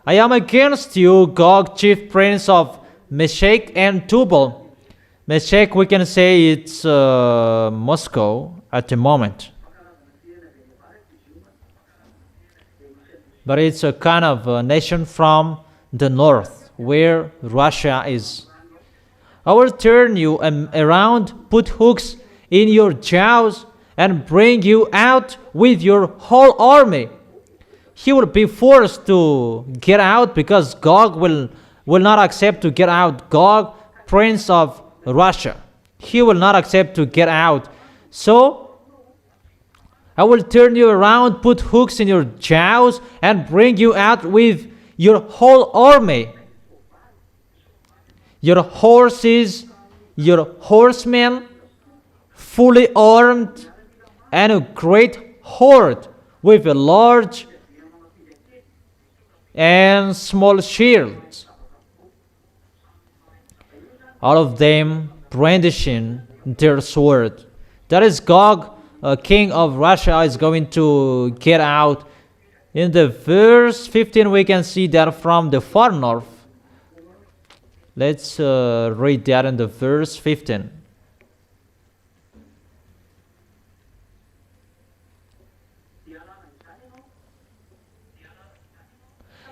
I am against you, Gog, chief prince of Meshech and Tubal. Meshech, we can say it's Moscow at the moment. But it's a kind of a nation from the north, where Russia is. I will turn you around, put hooks in your jaws, and bring you out with your whole army. He will be forced to get out because Gog will not accept to get out. Gog, prince of Russia, he will not accept to get out. So I will turn you around, put hooks in your jaws, and bring you out with your whole army. Your horses, your horsemen, fully armed, and a great horde with a large and small shields. All of them brandishing their sword. That is Gog, king of Russia, is going to get out. In the verse 15, we can see that from the far north. Let's read that in the verse 15.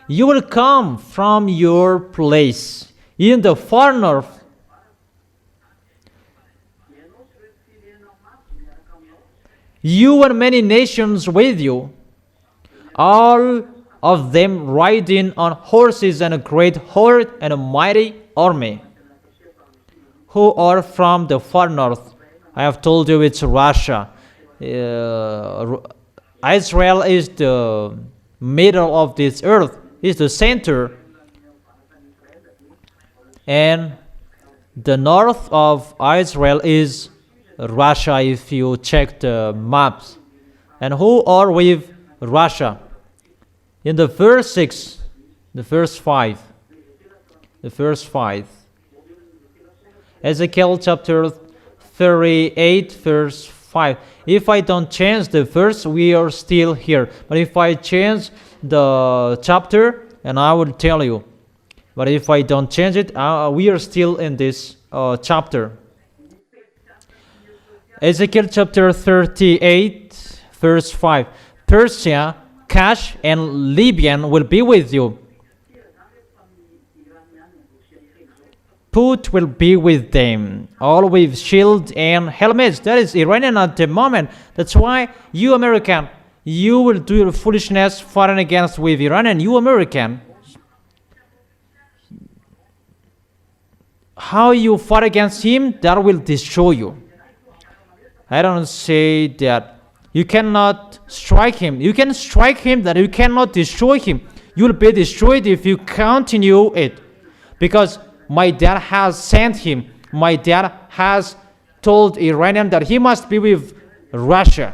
You will come from your place in the far north. You and many nations with you, all of them riding on horses and a great horde and a mighty army, who are from the far north. I have told you it's Russia. Israel is the middle of this earth, is the center, and the north of Israel is Russia if you check the maps. And who are with Russia? In the verse 6, the verse 5, Ezekiel chapter 38 verse 5. If I don't change the verse, we are still here. But if I change the chapter, and I will tell you. But if I don't change it, we are still in this chapter. Ezekiel chapter 38 verse 5. Persia, Cush, and Libyan will be with you. Put will be with them, all with shield and helmets. That is Iranian at the moment. That's why you American, you will do your foolishness fighting against with Iran, and you American, how you fight against him, that will destroy you. I don't say that you cannot strike him. You can strike him, that you cannot destroy him. You will be destroyed if you continue it. Because my dad has sent him. My dad has told Iranian that he must be with Russia.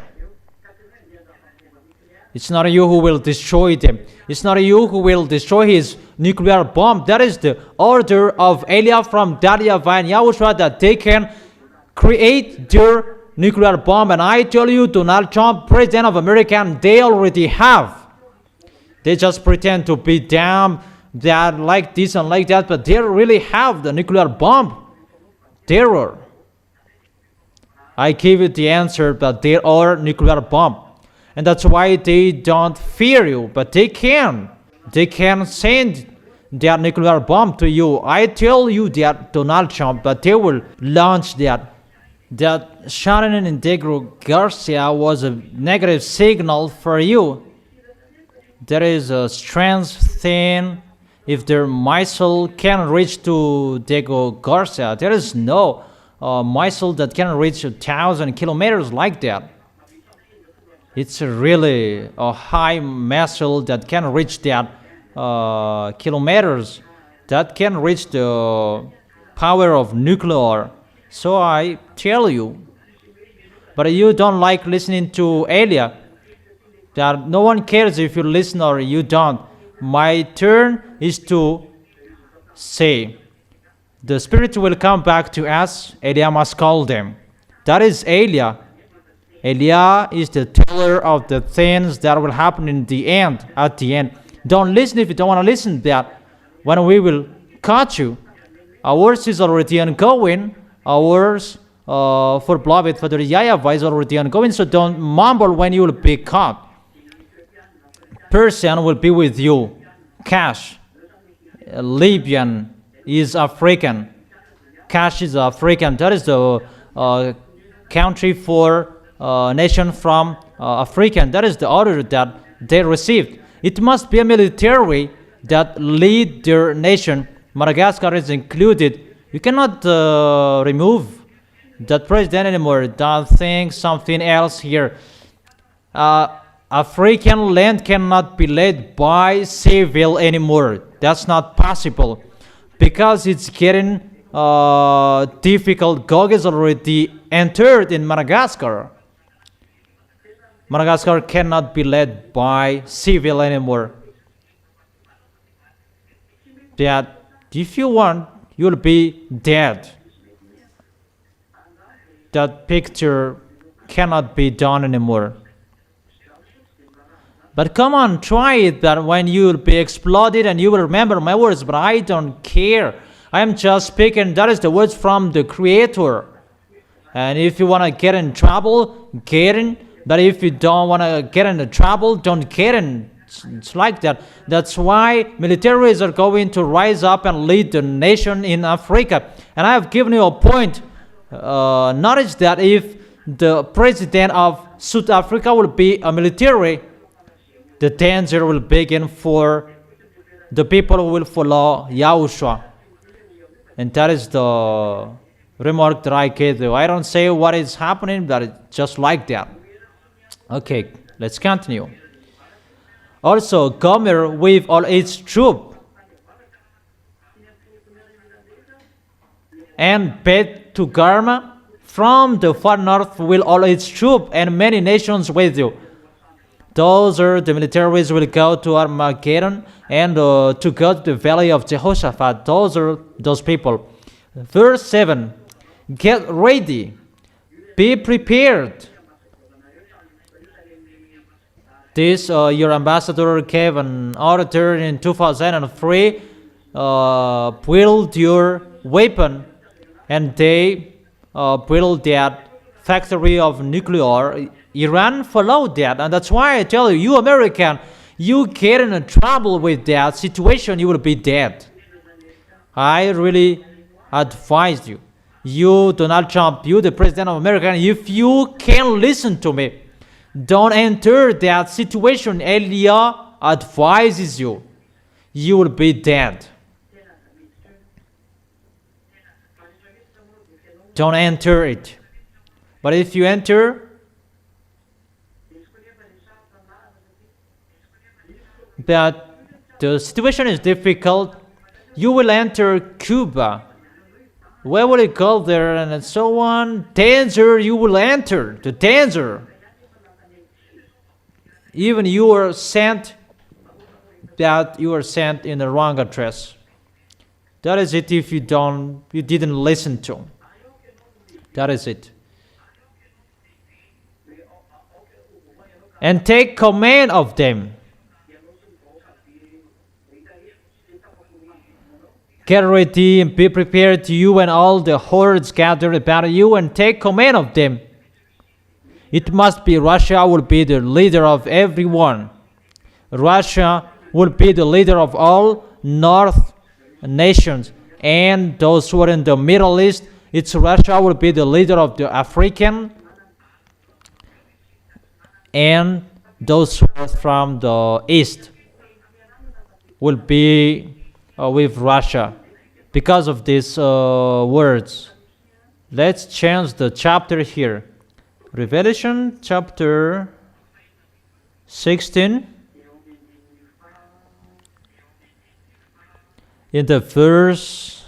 It's not you who will destroy them. It's not you who will destroy his nuclear bomb. That is the order of Elia from YAHVAH and YAHOSHUA, that they can create their nuclear bomb. And I tell you, Donald Trump, President of America, they already have. They just pretend to be damn that like this and like that, but they really have the nuclear bomb. Terror. I give you the answer that they are nuclear bomb. And that's why they don't fear you, but they can. They can send their nuclear bomb to you. I tell you that Donald Trump, but they will launch that. That Sharon and Integro Garcia was a negative signal for you. There is a strange thing. If their missile can reach to Diego Garcia, there is no missile that can reach 1,000 kilometers like that. It's really a high missile that can reach that kilometers, that can reach the power of nuclear. So I tell you, but you don't like listening to Elia, that no one cares if you listen or you don't. My turn is to say, the Spirit will come back to us, Elia must call them. That is Elia. Elia is the teller of the things that will happen in the end, at the end. Don't listen if you don't want to listen that. When we will catch you, ours is already ongoing. Ours for beloved, for the YAHVAH is already ongoing, so don't mumble when you will be caught. Persian will be with you. Cush, Libyan is African. Cush is African. That is the country for nation from African. That is the order that they received. It must be a military that lead their nation. Madagascar is included. You cannot remove that president anymore. Don't think something else here. African land cannot be led by civil anymore. That's not possible because it's getting difficult. Gog is already entered in Madagascar. Madagascar cannot be led by civil anymore. That if you want, you'll be dead. that picture cannot be done anymore. But come on, try it, that when you will be exploded and you will remember my words, but I don't care. I am just speaking, that is the words from the Creator. And if you want to get in trouble, get in. But if you don't want to get into trouble, don't get in. It's like that. That's why militaries are going to rise up and lead the nation in Africa. And I have given you a point. Notice that if the president of South Africa will be a military, the danger will begin for the people who will follow Yahushua. And that is the remark that I gave you. I don't say what is happening, but it's just like that. Okay, let's continue. Also, Gomer with all its troops, and Bet to Garma from the far north will all its troops, and many nations with you. Those are the militaries will go to Armageddon and to go to the valley of Jehoshaphat. Those are those people. Verse 7. Get ready. Be prepared. This, your ambassador gave an order in 2003. Build your weapon. And they build that factory of nuclear. Iran followed that, and that's why I tell you, you American, you get in trouble with that situation, you will be dead. I really advise you. You, Donald Trump, you, the President of America, if you can listen to me, don't enter that situation. Elia advises you. You will be dead. Don't enter it. But if you enter, that the situation is difficult, you will enter Cuba. Where will you go there and so on? Danger, you will enter. The danger. Even you are sent, that you are sent in the wrong address. That is it if you didn't listen to. That is it. And take command of them. Get ready and be prepared, you and all the hordes gathered about you, and take command of them. It must be Russia will be the leader of everyone. Russia will be the leader of all North nations. And those who are in the Middle East, it's Russia will be the leader of the African. And those who are from the East will be with Russia because of these words. Let's change the chapter here. Revelation chapter 16. In the verse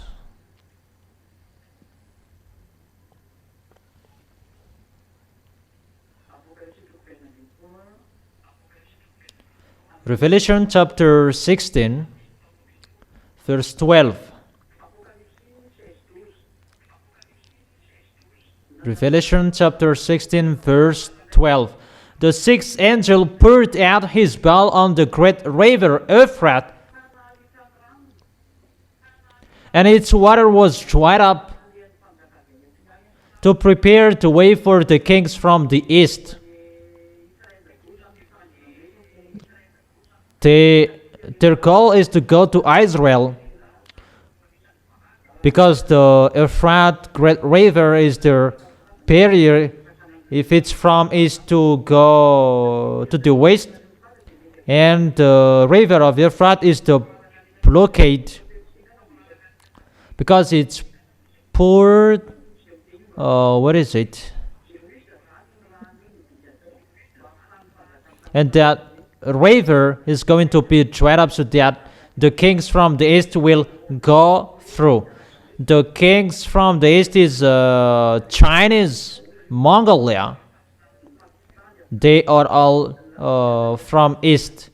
Revelation chapter 16, verse 12. Revelation chapter 16, verse 12. The sixth angel poured out his bowl on the great river Euphrates, and its water was dried up, to prepare the way for the kings from the east. Their goal is to go to Israel, because the Euphrates great river is their barrier. If it's from east to go to the west, and the river of Euphrates is the blockade, because it's poured. What is it? And that river is going to be dried up so that the kings from the east will go through. The kings from the east is Chinese, Mongolia. They are all from east.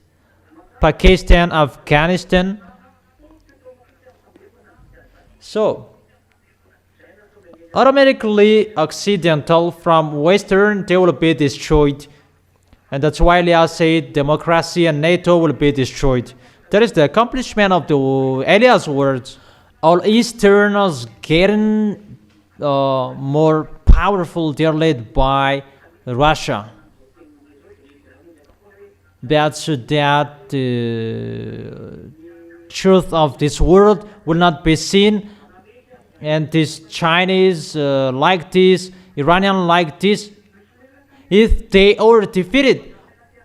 Pakistan, Afghanistan. So, automatically Occidental from Western, they will be destroyed. And that's why Elias said democracy and NATO will be destroyed. That is the accomplishment of the Elias words. All Easterners getting more powerful. They are led by Russia. That's that the truth of this world will not be seen, and this Chinese like this, Iranian like this. If they are defeated,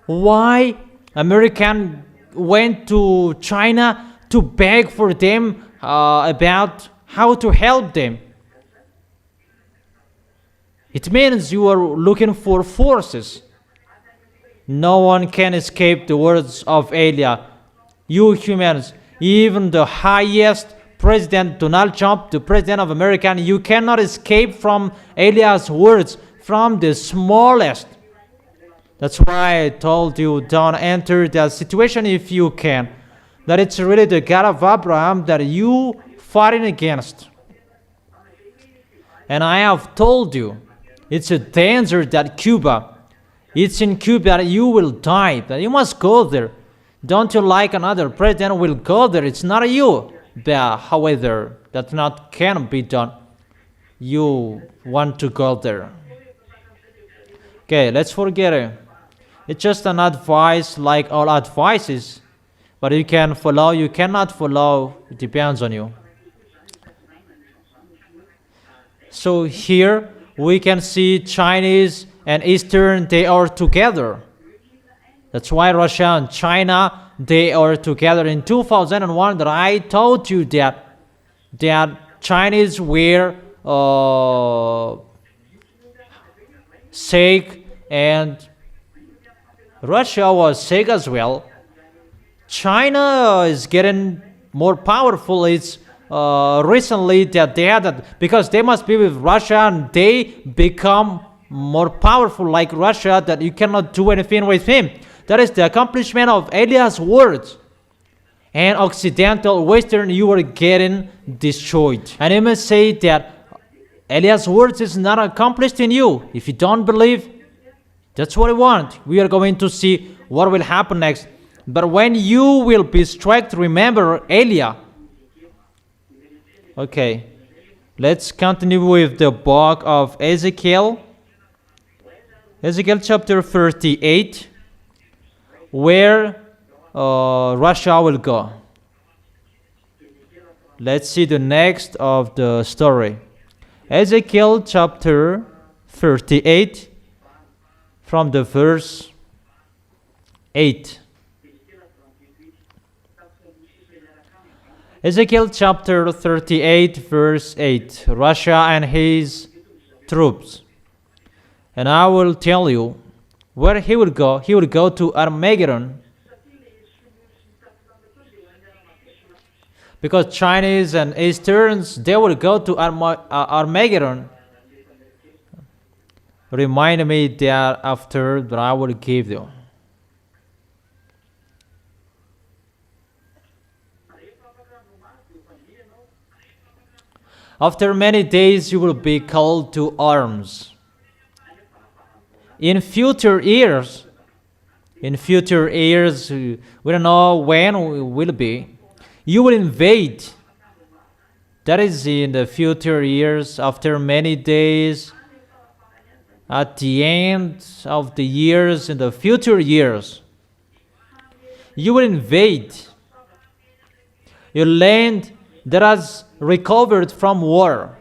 why American went to China to beg for them about how to help them? It means you are looking for forces. No one can escape the words of Elia. You humans, even the highest President Donald Trump, the President of America, you cannot escape from Elia's words, from the smallest. That's why I told you, don't enter that situation if you can. That it's really the God of Abraham that you fighting against. And I have told you, it's a danger that Cuba, it's in Cuba that you will die, that you must go there. Don't you like another president will go there? It's not you. But however, that not can be done. You want to go there. Okay, let's forget it. It's just an advice like all advices. But you can follow, you cannot follow. It depends on you. So here we can see Chinese and Eastern, they are together. That's why Russia and China, they are together. In 2001, that I told you that Chinese were sick and Russia was sick as well. China is getting more powerful. It's recently that they had that because they must be with Russia and they become more powerful like Russia, that you cannot do anything with him. That is the accomplishment of Elias' words. And Occidental, Western, you are getting destroyed. And you must say that Elias' words is not accomplished in you. If you don't believe, that's what I want. We are going to see what will happen next. But when you will be struck, remember Elia. Okay, let's continue with the book of Ezekiel. Ezekiel chapter 38, where Russia will go. Let's see the next of the story. Ezekiel chapter 38, from the verse 8. Ezekiel chapter 38, verse 8. Russia and his troops. And I will tell you where he will go. He will go to Armageddon. Because Chinese and Easterns, they will go to Armageddon. Remind me thereafter that I will give you. After many days you will be called to arms. In future years, we don't know when it will be, you will invade. That is in the future years, after many days, at the end of the years, in the future years, you will invade your land that has recovered from war,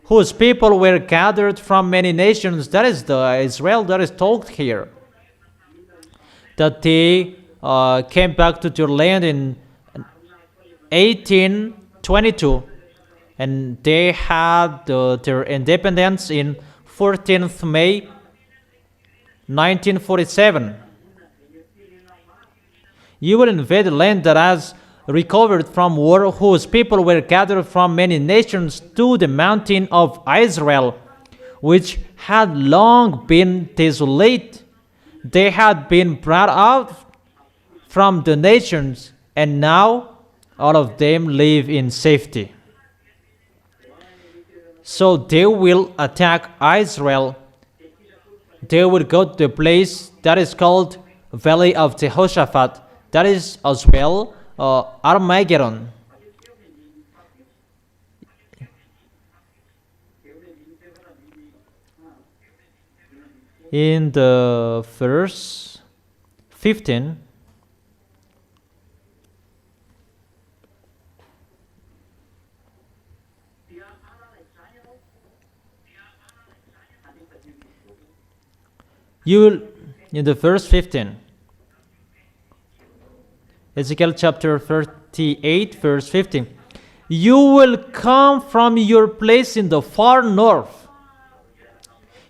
whose people were gathered from many nations. That is the Israel that is talked here. That they came back to their land in 1822, and they had their independence in 14th May 1947. You will invade the land that has recovered from war, whose people were gathered from many nations to the mountain of Israel, which had long been desolate. They had been brought out from the nations, and now all of them live in safety. So they will attack Israel. They will go to the place that is called Valley of Jehoshaphat. That is as well Armageddon. In the verse 15, in the verse 15, Ezekiel chapter 38, verse 15, you will come from your place in the far north,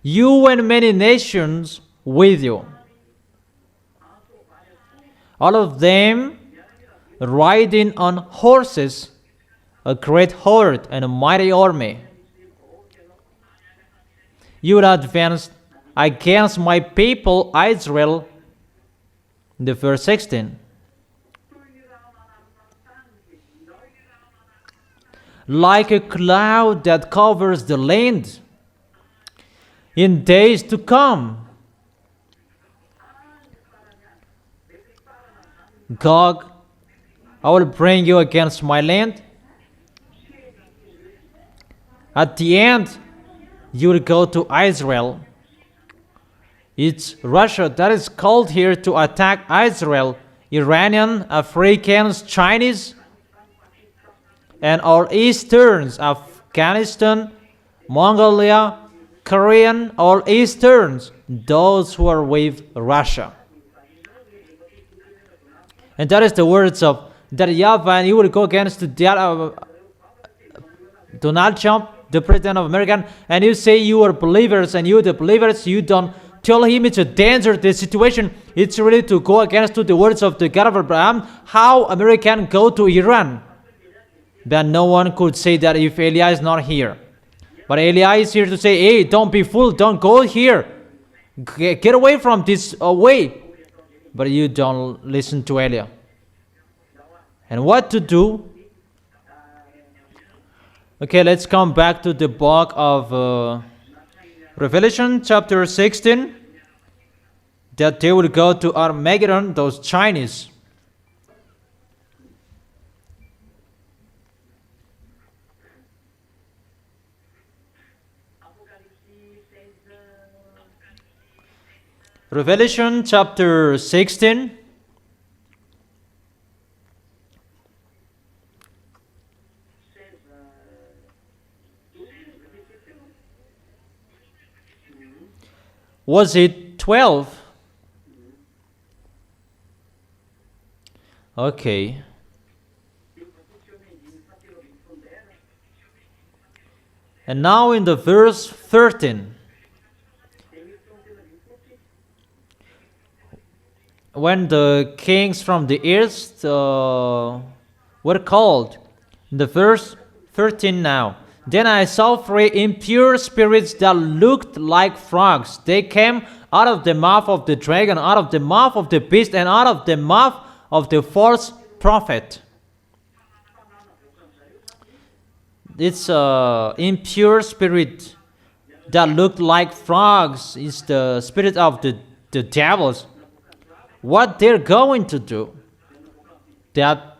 you and many nations with you, all of them riding on horses, a great horde and a mighty army. You will advance against my people Israel. In the verse 16, like a cloud that covers the land in days to come. Gog, I will bring you against my land. At the end, you will go to Israel. It's Russia that is called here to attack Israel. Iranian, Africans, Chinese, and all Easterns, Afghanistan, Mongolia, Korean, all Easterns, those who are with Russia. And that is the words of that YAHVAH, and he will go against Donald Trump, the president of America, and you say you are believers, and you the believers, you don't tell him it's a danger, the situation. It's really to go against the words of the God of Abraham, how American go to Iran. Then no one could say that if Eliah is not here. But Eliah is here to say, hey, don't be fooled, don't go here. Get away from this way. But you don't listen to Eliah. And what to do? Okay, let's come back to the book of Revelation chapter 16. That they will go to Armageddon, those Chinese. Revelation chapter 16. Was it 12? Okay. And now in the verse 13. When the kings from the east were called, in the verse 13 now, then I saw three impure spirits that looked like frogs. They came out of the mouth of the dragon, out of the mouth of the beast, and out of the mouth of the false prophet. It's impure spirit that looked like frogs. Is the spirit of the devils. What they're going to do, that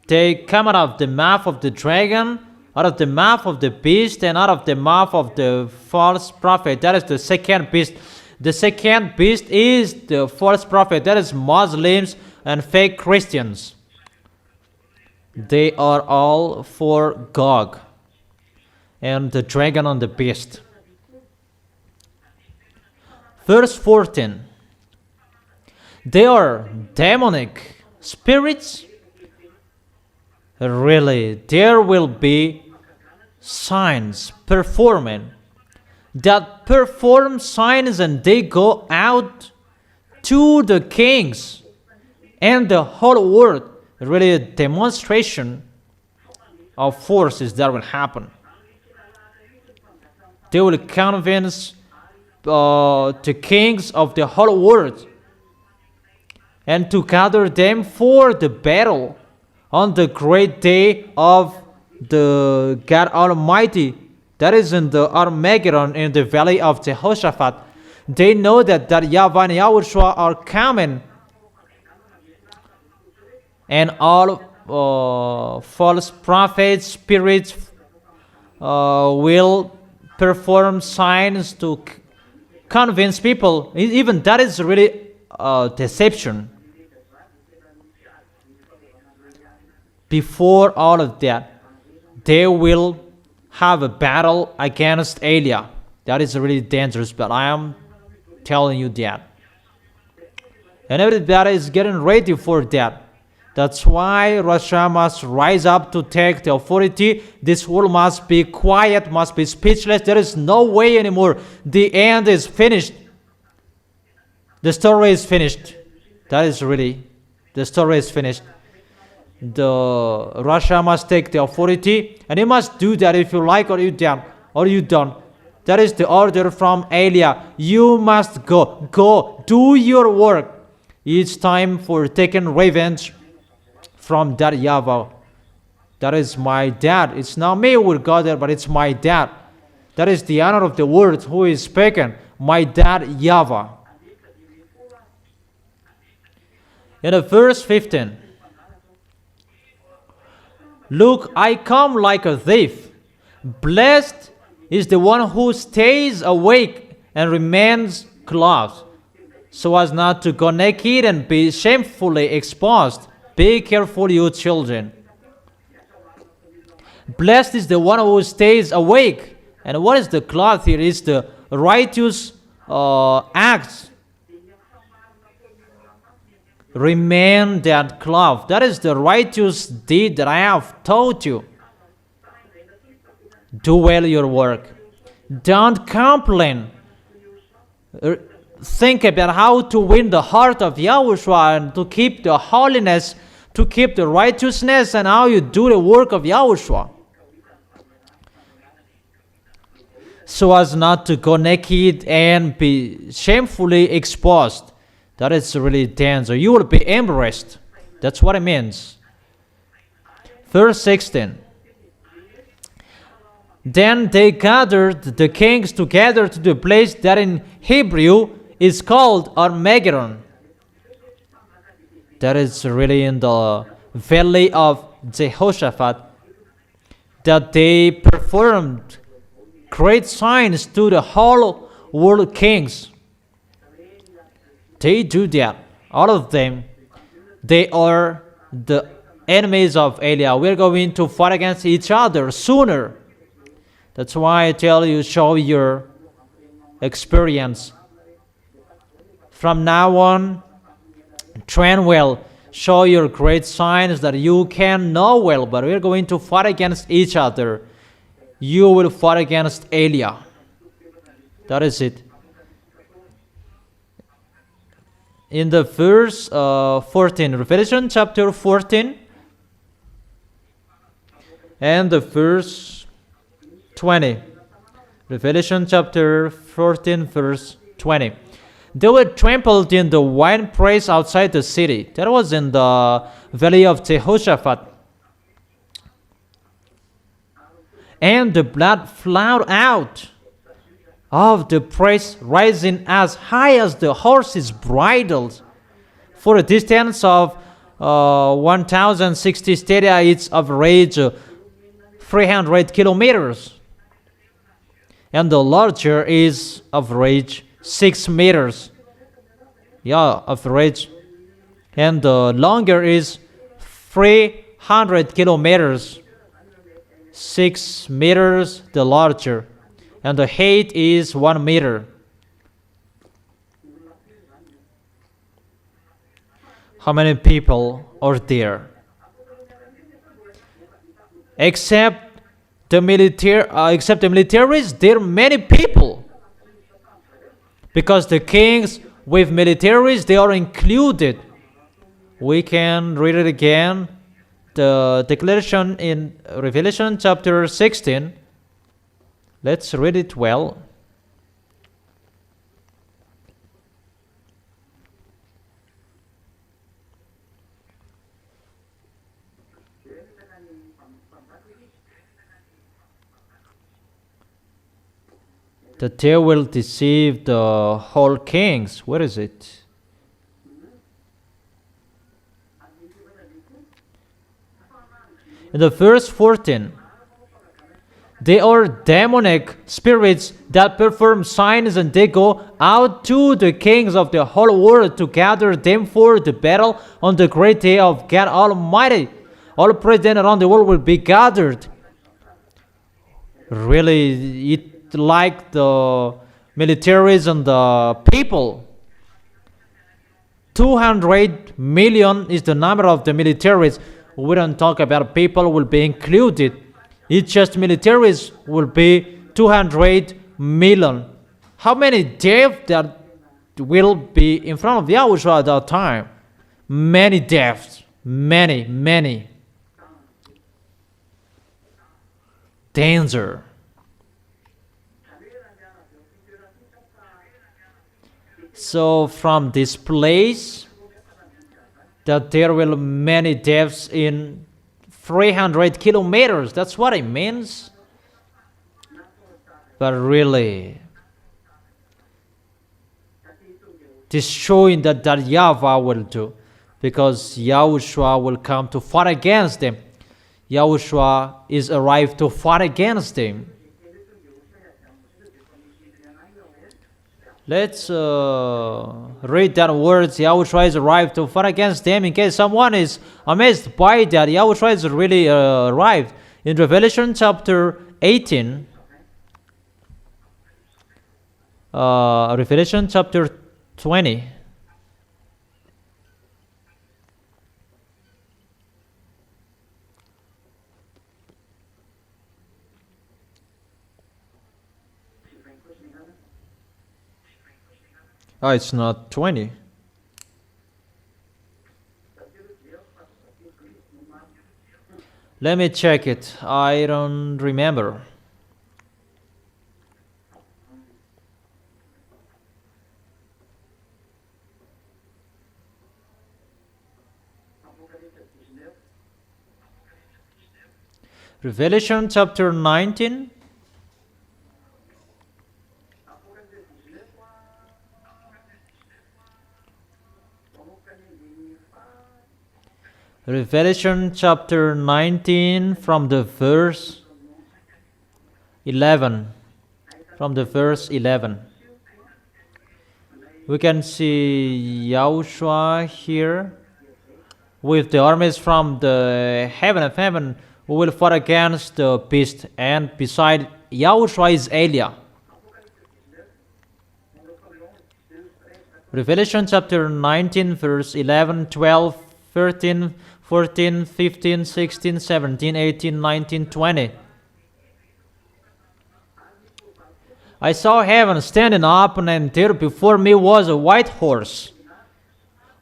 they come out of the mouth of the dragon, out of the mouth of the beast, and out of the mouth of the false prophet. That is the second beast. The second beast is the false prophet. That is Muslims and fake Christians. They are all for Gog and the dragon and the beast. Verse 14. They are demonic spirits. Really, there will be signs performing that perform signs, and they go out to the kings and the whole world. Really, a demonstration of forces that will happen. They will convince the kings of the whole world and to gather them for the battle on the great day of the God Almighty, That is in the Armageddon in the valley of Jehoshaphat. They know that YAHVAH and YAHOSHUA are coming, and all false prophets, spirits will perform signs to convince people. Even that is really deception. Before all of that, they will have a battle against Elia. That is really dangerous, but I am telling you that. And everybody is getting ready for that. That's why Russia must rise up to take the authority. This world must be quiet, must be speechless. There is no way anymore. The end is finished. The story is finished. That is really, the story is finished. The Russia must take the authority, and you must do that if you like or you don't. That is the order from Elia. You must go, do your work. It's time for taking revenge from that YAHVAH. That is my dad. It's not me who will go there, but it's my dad. That is the honor of the word who is speaking. My dad, YAHVAH. In the verse 15. Look, I come like a thief. Blessed is the one who stays awake and remains clothed, so as not to go naked and be shamefully exposed. Be careful, you children. Blessed is the one who stays awake. And what is the cloth here? Is the righteous acts. Remain that cloth. That is the righteous deed that I have taught you. Do well your work. Don't complain. Think about how to win the heart of YAHOSHUA and to keep the holiness, to keep the righteousness, and how you do the work of YAHOSHUA. So as not to go naked and be shamefully exposed. That is really danger. You will be embarrassed. That's what it means. Verse 16. Then they gathered the kings together to the place that in Hebrew is called Armageddon. That is really in the valley of Jehoshaphat. That they performed great signs to the whole world kings. They do that. All of them. They are the enemies of Elia. We're going to fight against each other sooner. That's why I tell you, show your experience. From now on, train well. Show your great signs that you can know well. But we're going to fight against each other. You will fight against Elia. That is it. In the verse 14, Revelation chapter 14, and the verse 20. Revelation chapter 14, verse 20. They were trampled in the winepress outside the city. That was in the valley of Jehoshaphat. And the blood flowed out of the press, rising as high as the horse's bridles. For a distance of 1,060 stadia, its average 300 kilometers. And the larger is average 6 meters. Yeah, average. And the longer is 300 kilometers. 6 meters the larger. And the height is 1 meter. How many people are there? Except the militaries, there are many people. Because the kings with militaries, they are included. We can read it again. The declaration in Revelation chapter 16. Let's read it well. that they will deceive the whole kings. Where is it? In the verse 14, they are demonic spirits that perform signs, and they go out to the kings of the whole world to gather them for the battle on the great day of God Almighty. All presidents around the world will be gathered. Really, it like the militaries and the people. 200 million is the number of the militaries. We don't talk about people will be included. It's just militaries will be 200 million. How many deaths that will be in front of Yahushua at that time? Many deaths. Many. Danger. So from this place, that there will be many deaths in 300 kilometers. That's what it means. But really, destroying that YAHVAH will do, because Yahushua will come to fight against them. Yahushua is arrived to fight against them. Let's read that words. Yahushua is arrived to fight against them. In case someone is amazed by that, Yahushua is really arrived. In Revelation chapter 18, Revelation chapter 20, oh, it's not 20. Let me check it. I don't remember. Revelation chapter 19. Revelation chapter 19 from the verse 11. From the verse 11. We can see Yahushua here with the armies from the heaven of heaven who will fight against the beast, and beside Yahushua is Eliah. Revelation chapter 19 verse 11, 12, 13, 14, 15, 16, 17, 18, 19, 20. I saw heaven standing up, and there before me was a white horse,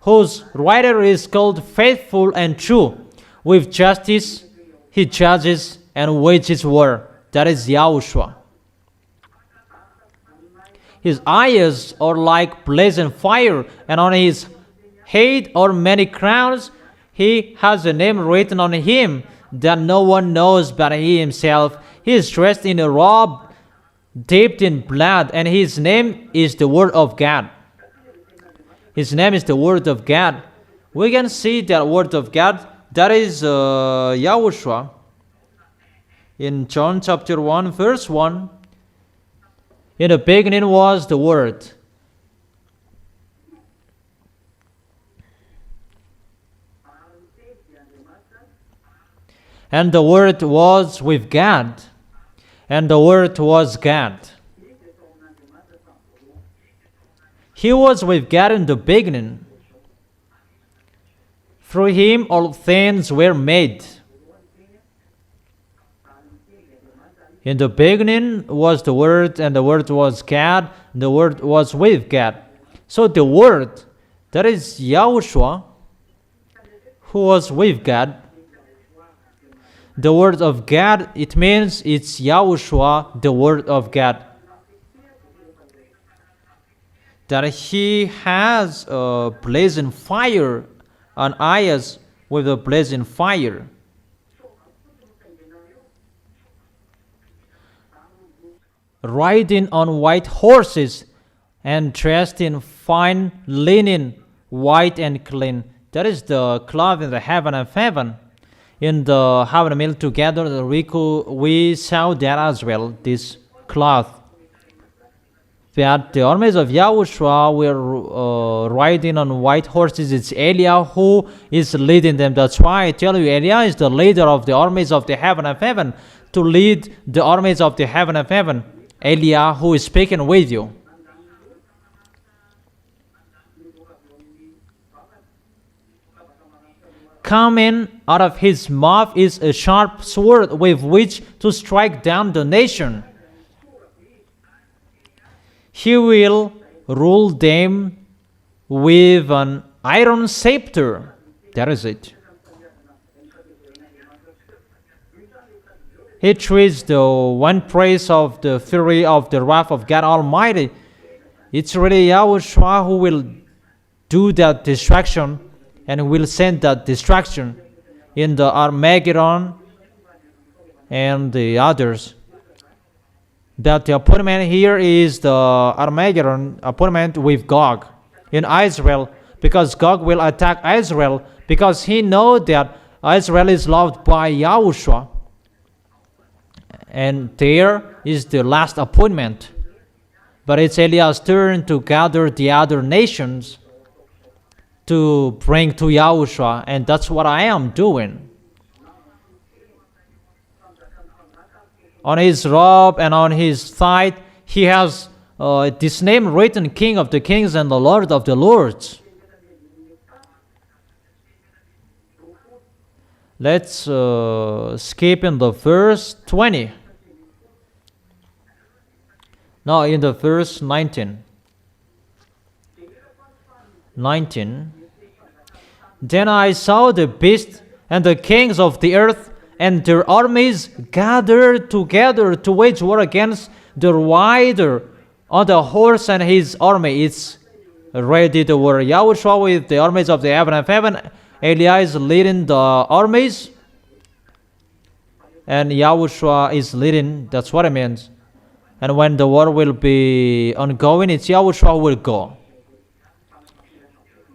whose rider is called Faithful and True. With justice he judges and wages war. That is Yahushua. His eyes are like blazing fire, and on his head are many crowns. He has a name written on him that no one knows but he himself. He is dressed in a robe dipped in blood, and his name is the Word of God. His name is the Word of God. We can see that Word of God, that is Yahushua. In John chapter 1 verse 1, in the beginning was the Word. And the Word was with God, and the Word was God. He was with God in the beginning. Through him all things were made. In the beginning was the Word, and the Word was God, and the Word was with God. So the Word, that is Yahushua, who was with God. The Word of God, it means it's Yahushua, the Word of God. That he has a blazing fire, and eyes with a blazing fire. riding on white horses and dressed in fine linen, white and clean. That is the cloth in the heaven of heaven. In the heaven meal together, we saw that as well, this cloth. That the armies of Yahushua were riding on white horses. It's Eliah who is leading them. That's why I tell you, Eliah is the leader of the armies of the heaven of heaven, to lead the armies of the heaven of heaven. Eliah who is speaking with you. Coming out of his mouth is a sharp sword with which to strike down the nation. He will rule them with an iron scepter. That is it. He treats the one praise of the fury of the wrath of God Almighty. It's really Yahushua who will do that destruction and will send that destruction in the Armageddon and the others. That the appointment here is the Armageddon appointment with Gog in Israel, because Gog will attack Israel because he knows that Israel is loved by Yahushua. And there is the last appointment. But it's Eliah's turn to gather the other nations to bring to Yahushua, and that's what I am doing. On his robe and on his thigh, he has this name written, King of the Kings and the Lord of the Lords. Let's skip in the verse 20. No, in the verse 19. 19. Then I saw the beast and the kings of the earth and their armies gathered together to wage war against the rider on the horse and his army. It's ready to war. Yahushua with the armies of the heaven and heaven. Eliah is leading the armies, and Yahushua is leading. That's what it means. And when the war will be ongoing, it's Yahushua who will go.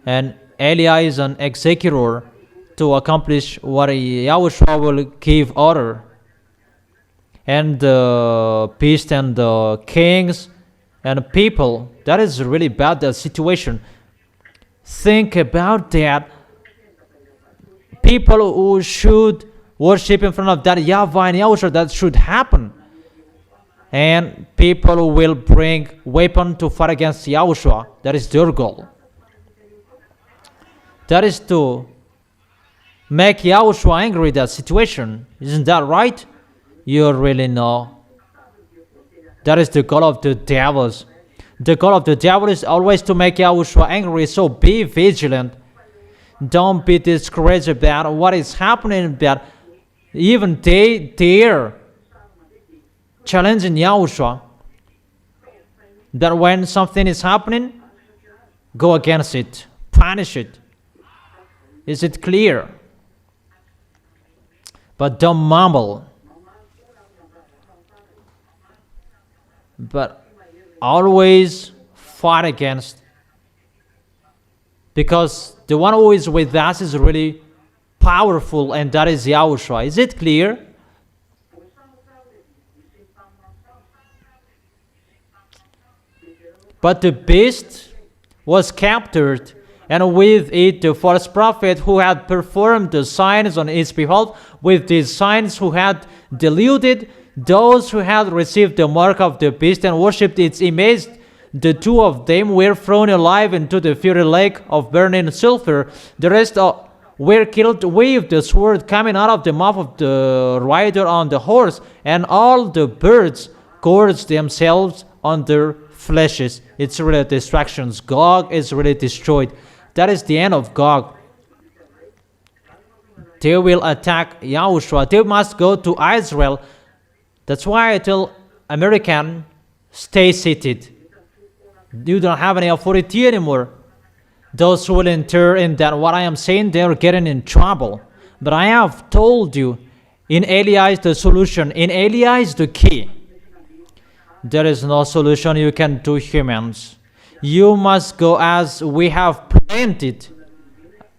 And Eliah is an executor to accomplish what Yahushua will give order. And the beast and the kings and people, that is really bad, that situation. Think about that. People who should worship in front of that YAHVAH and YAHOSHUAH, that should happen. And people who will bring weapon to fight against Yahushua, that is their goal. That is to make Yahushua angry in that situation. Isn't that right? You really know. That is the goal of the devils. The goal of the devil is always to make Yahushua angry, so be vigilant. Don't be discouraged about what is happening, that even they dare challenging Yahushua. That when something is happening, go against it, punish it. Is it clear? But don't mumble. But always fight against. Because the one who is with us is really powerful, and that is Yahushua. Is it clear? But the beast was captured, and with it the false prophet who had performed the signs on his behalf, with these signs who had deluded those who had received the mark of the beast and worshipped its image. The two of them were thrown alive into the fiery lake of burning sulfur. The rest were killed with the sword coming out of the mouth of the rider on the horse, and all the birds gorged themselves on their fleshes. It's really destructions. Gog is really destroyed. That is the end of Gog. They will attack Yahushua. They must go to Israel. That's why I tell American, stay seated. You don't have any authority anymore. Those who will enter in that what I am saying, they are getting in trouble. But I have told you, in Eliah is the solution. In Eliah is the key. There is no solution you can do, humans. You must go as we have planned it,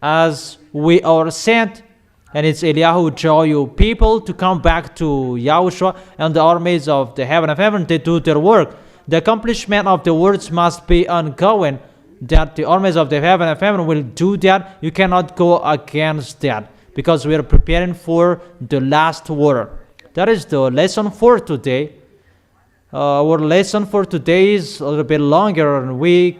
as we are sent. And it's Eliyahu who draw you people to come back to Yahushua, and the armies of the heaven of heaven, they do their work. The accomplishment of the words must be ongoing, that the armies of the heaven of heaven will do that. You cannot go against that, because we are preparing for the last war. That is the lesson for today. Our lesson for today is a little bit longer, and we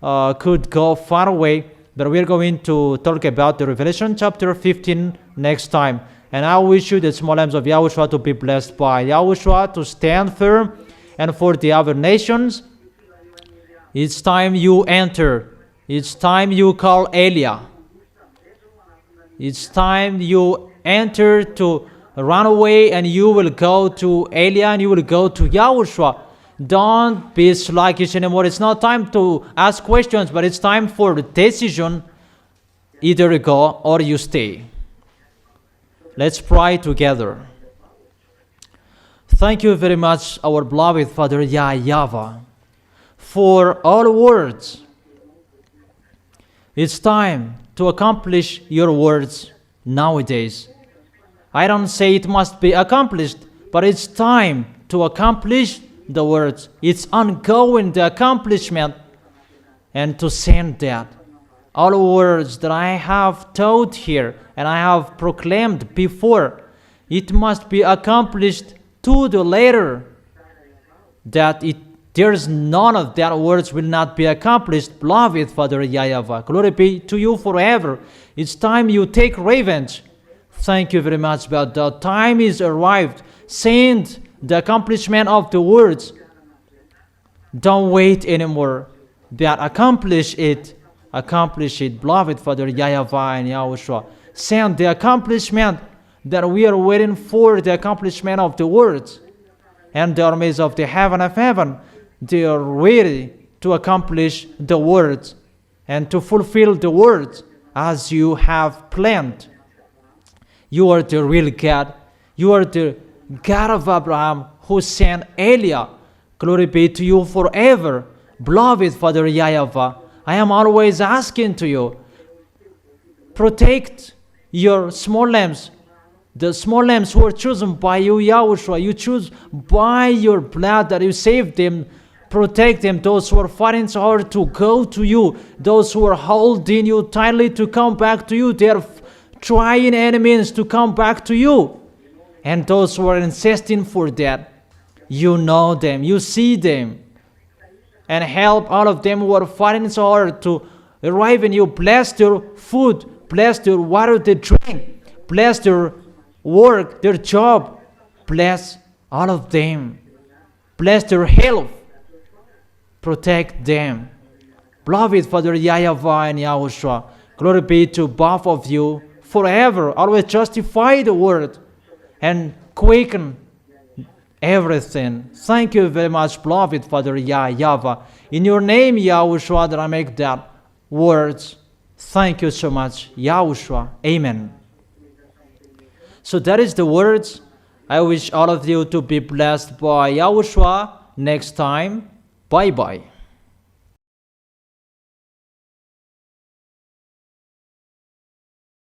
could go far away, but we're going to talk about the Revelation chapter 15 next time. And I wish you, the small lambs of Yahushua, to be blessed by Yahushua, to stand firm. And for the other nations, it's time you enter. It's time you call Elia. It's time you enter to run away, and you will go to Elia, and you will go to Yahushua. Don't be sluggish anymore. It's not time to ask questions, but it's time for the decision. Either you go or you stay. Let's pray together. Thank you very much, our beloved Father YAHVAH, for all words. It's time to accomplish your words nowadays. I don't say it must be accomplished, but it's time to accomplish the words. It's ongoing, the accomplishment, and to send that. All words that I have taught here and I have proclaimed before, it must be accomplished to the letter, that there's none of that words will not be accomplished. Beloved Father YAHVAH, glory be to you forever. It's time you take revenge. Thank you very much, but the time is arrived. Send the accomplishment of the words. Don't wait anymore, but accomplish it. Accomplish it, beloved Father YAHVAH and Yahushua. Send the accomplishment that we are waiting for, the accomplishment of the words. And the armies of the heaven of heaven, they are ready to accomplish the words and to fulfill the words as you have planned. You are the real God. You are the God of Abraham who sent Elia. Glory be to you forever. Beloved Father YAHVAH, I am always asking to you, protect your small lambs, the small lambs who are chosen by you, Yahushua. You choose by your blood that you save them. Protect them, those who are fighting so hard to go to you, those who are holding you tightly to come back to you. They are trying enemies to come back to you. And those who are insisting for that, you know them, you see them. And help all of them who are fighting so hard to arrive in you. Bless their food, bless their water they drink, bless their work, their job. Bless all of them. Bless their health. Protect them. Beloved Father YAHVAH and Yahushua, glory be to both of you forever. Always justify the word and quicken everything. Thank you very much, beloved Father YAHVAH. In your name, Yahushua, that I make that words. Thank you so much, Yahushua. Amen. So that is the words. I wish all of you to be blessed by Yahushua next time. Bye-bye.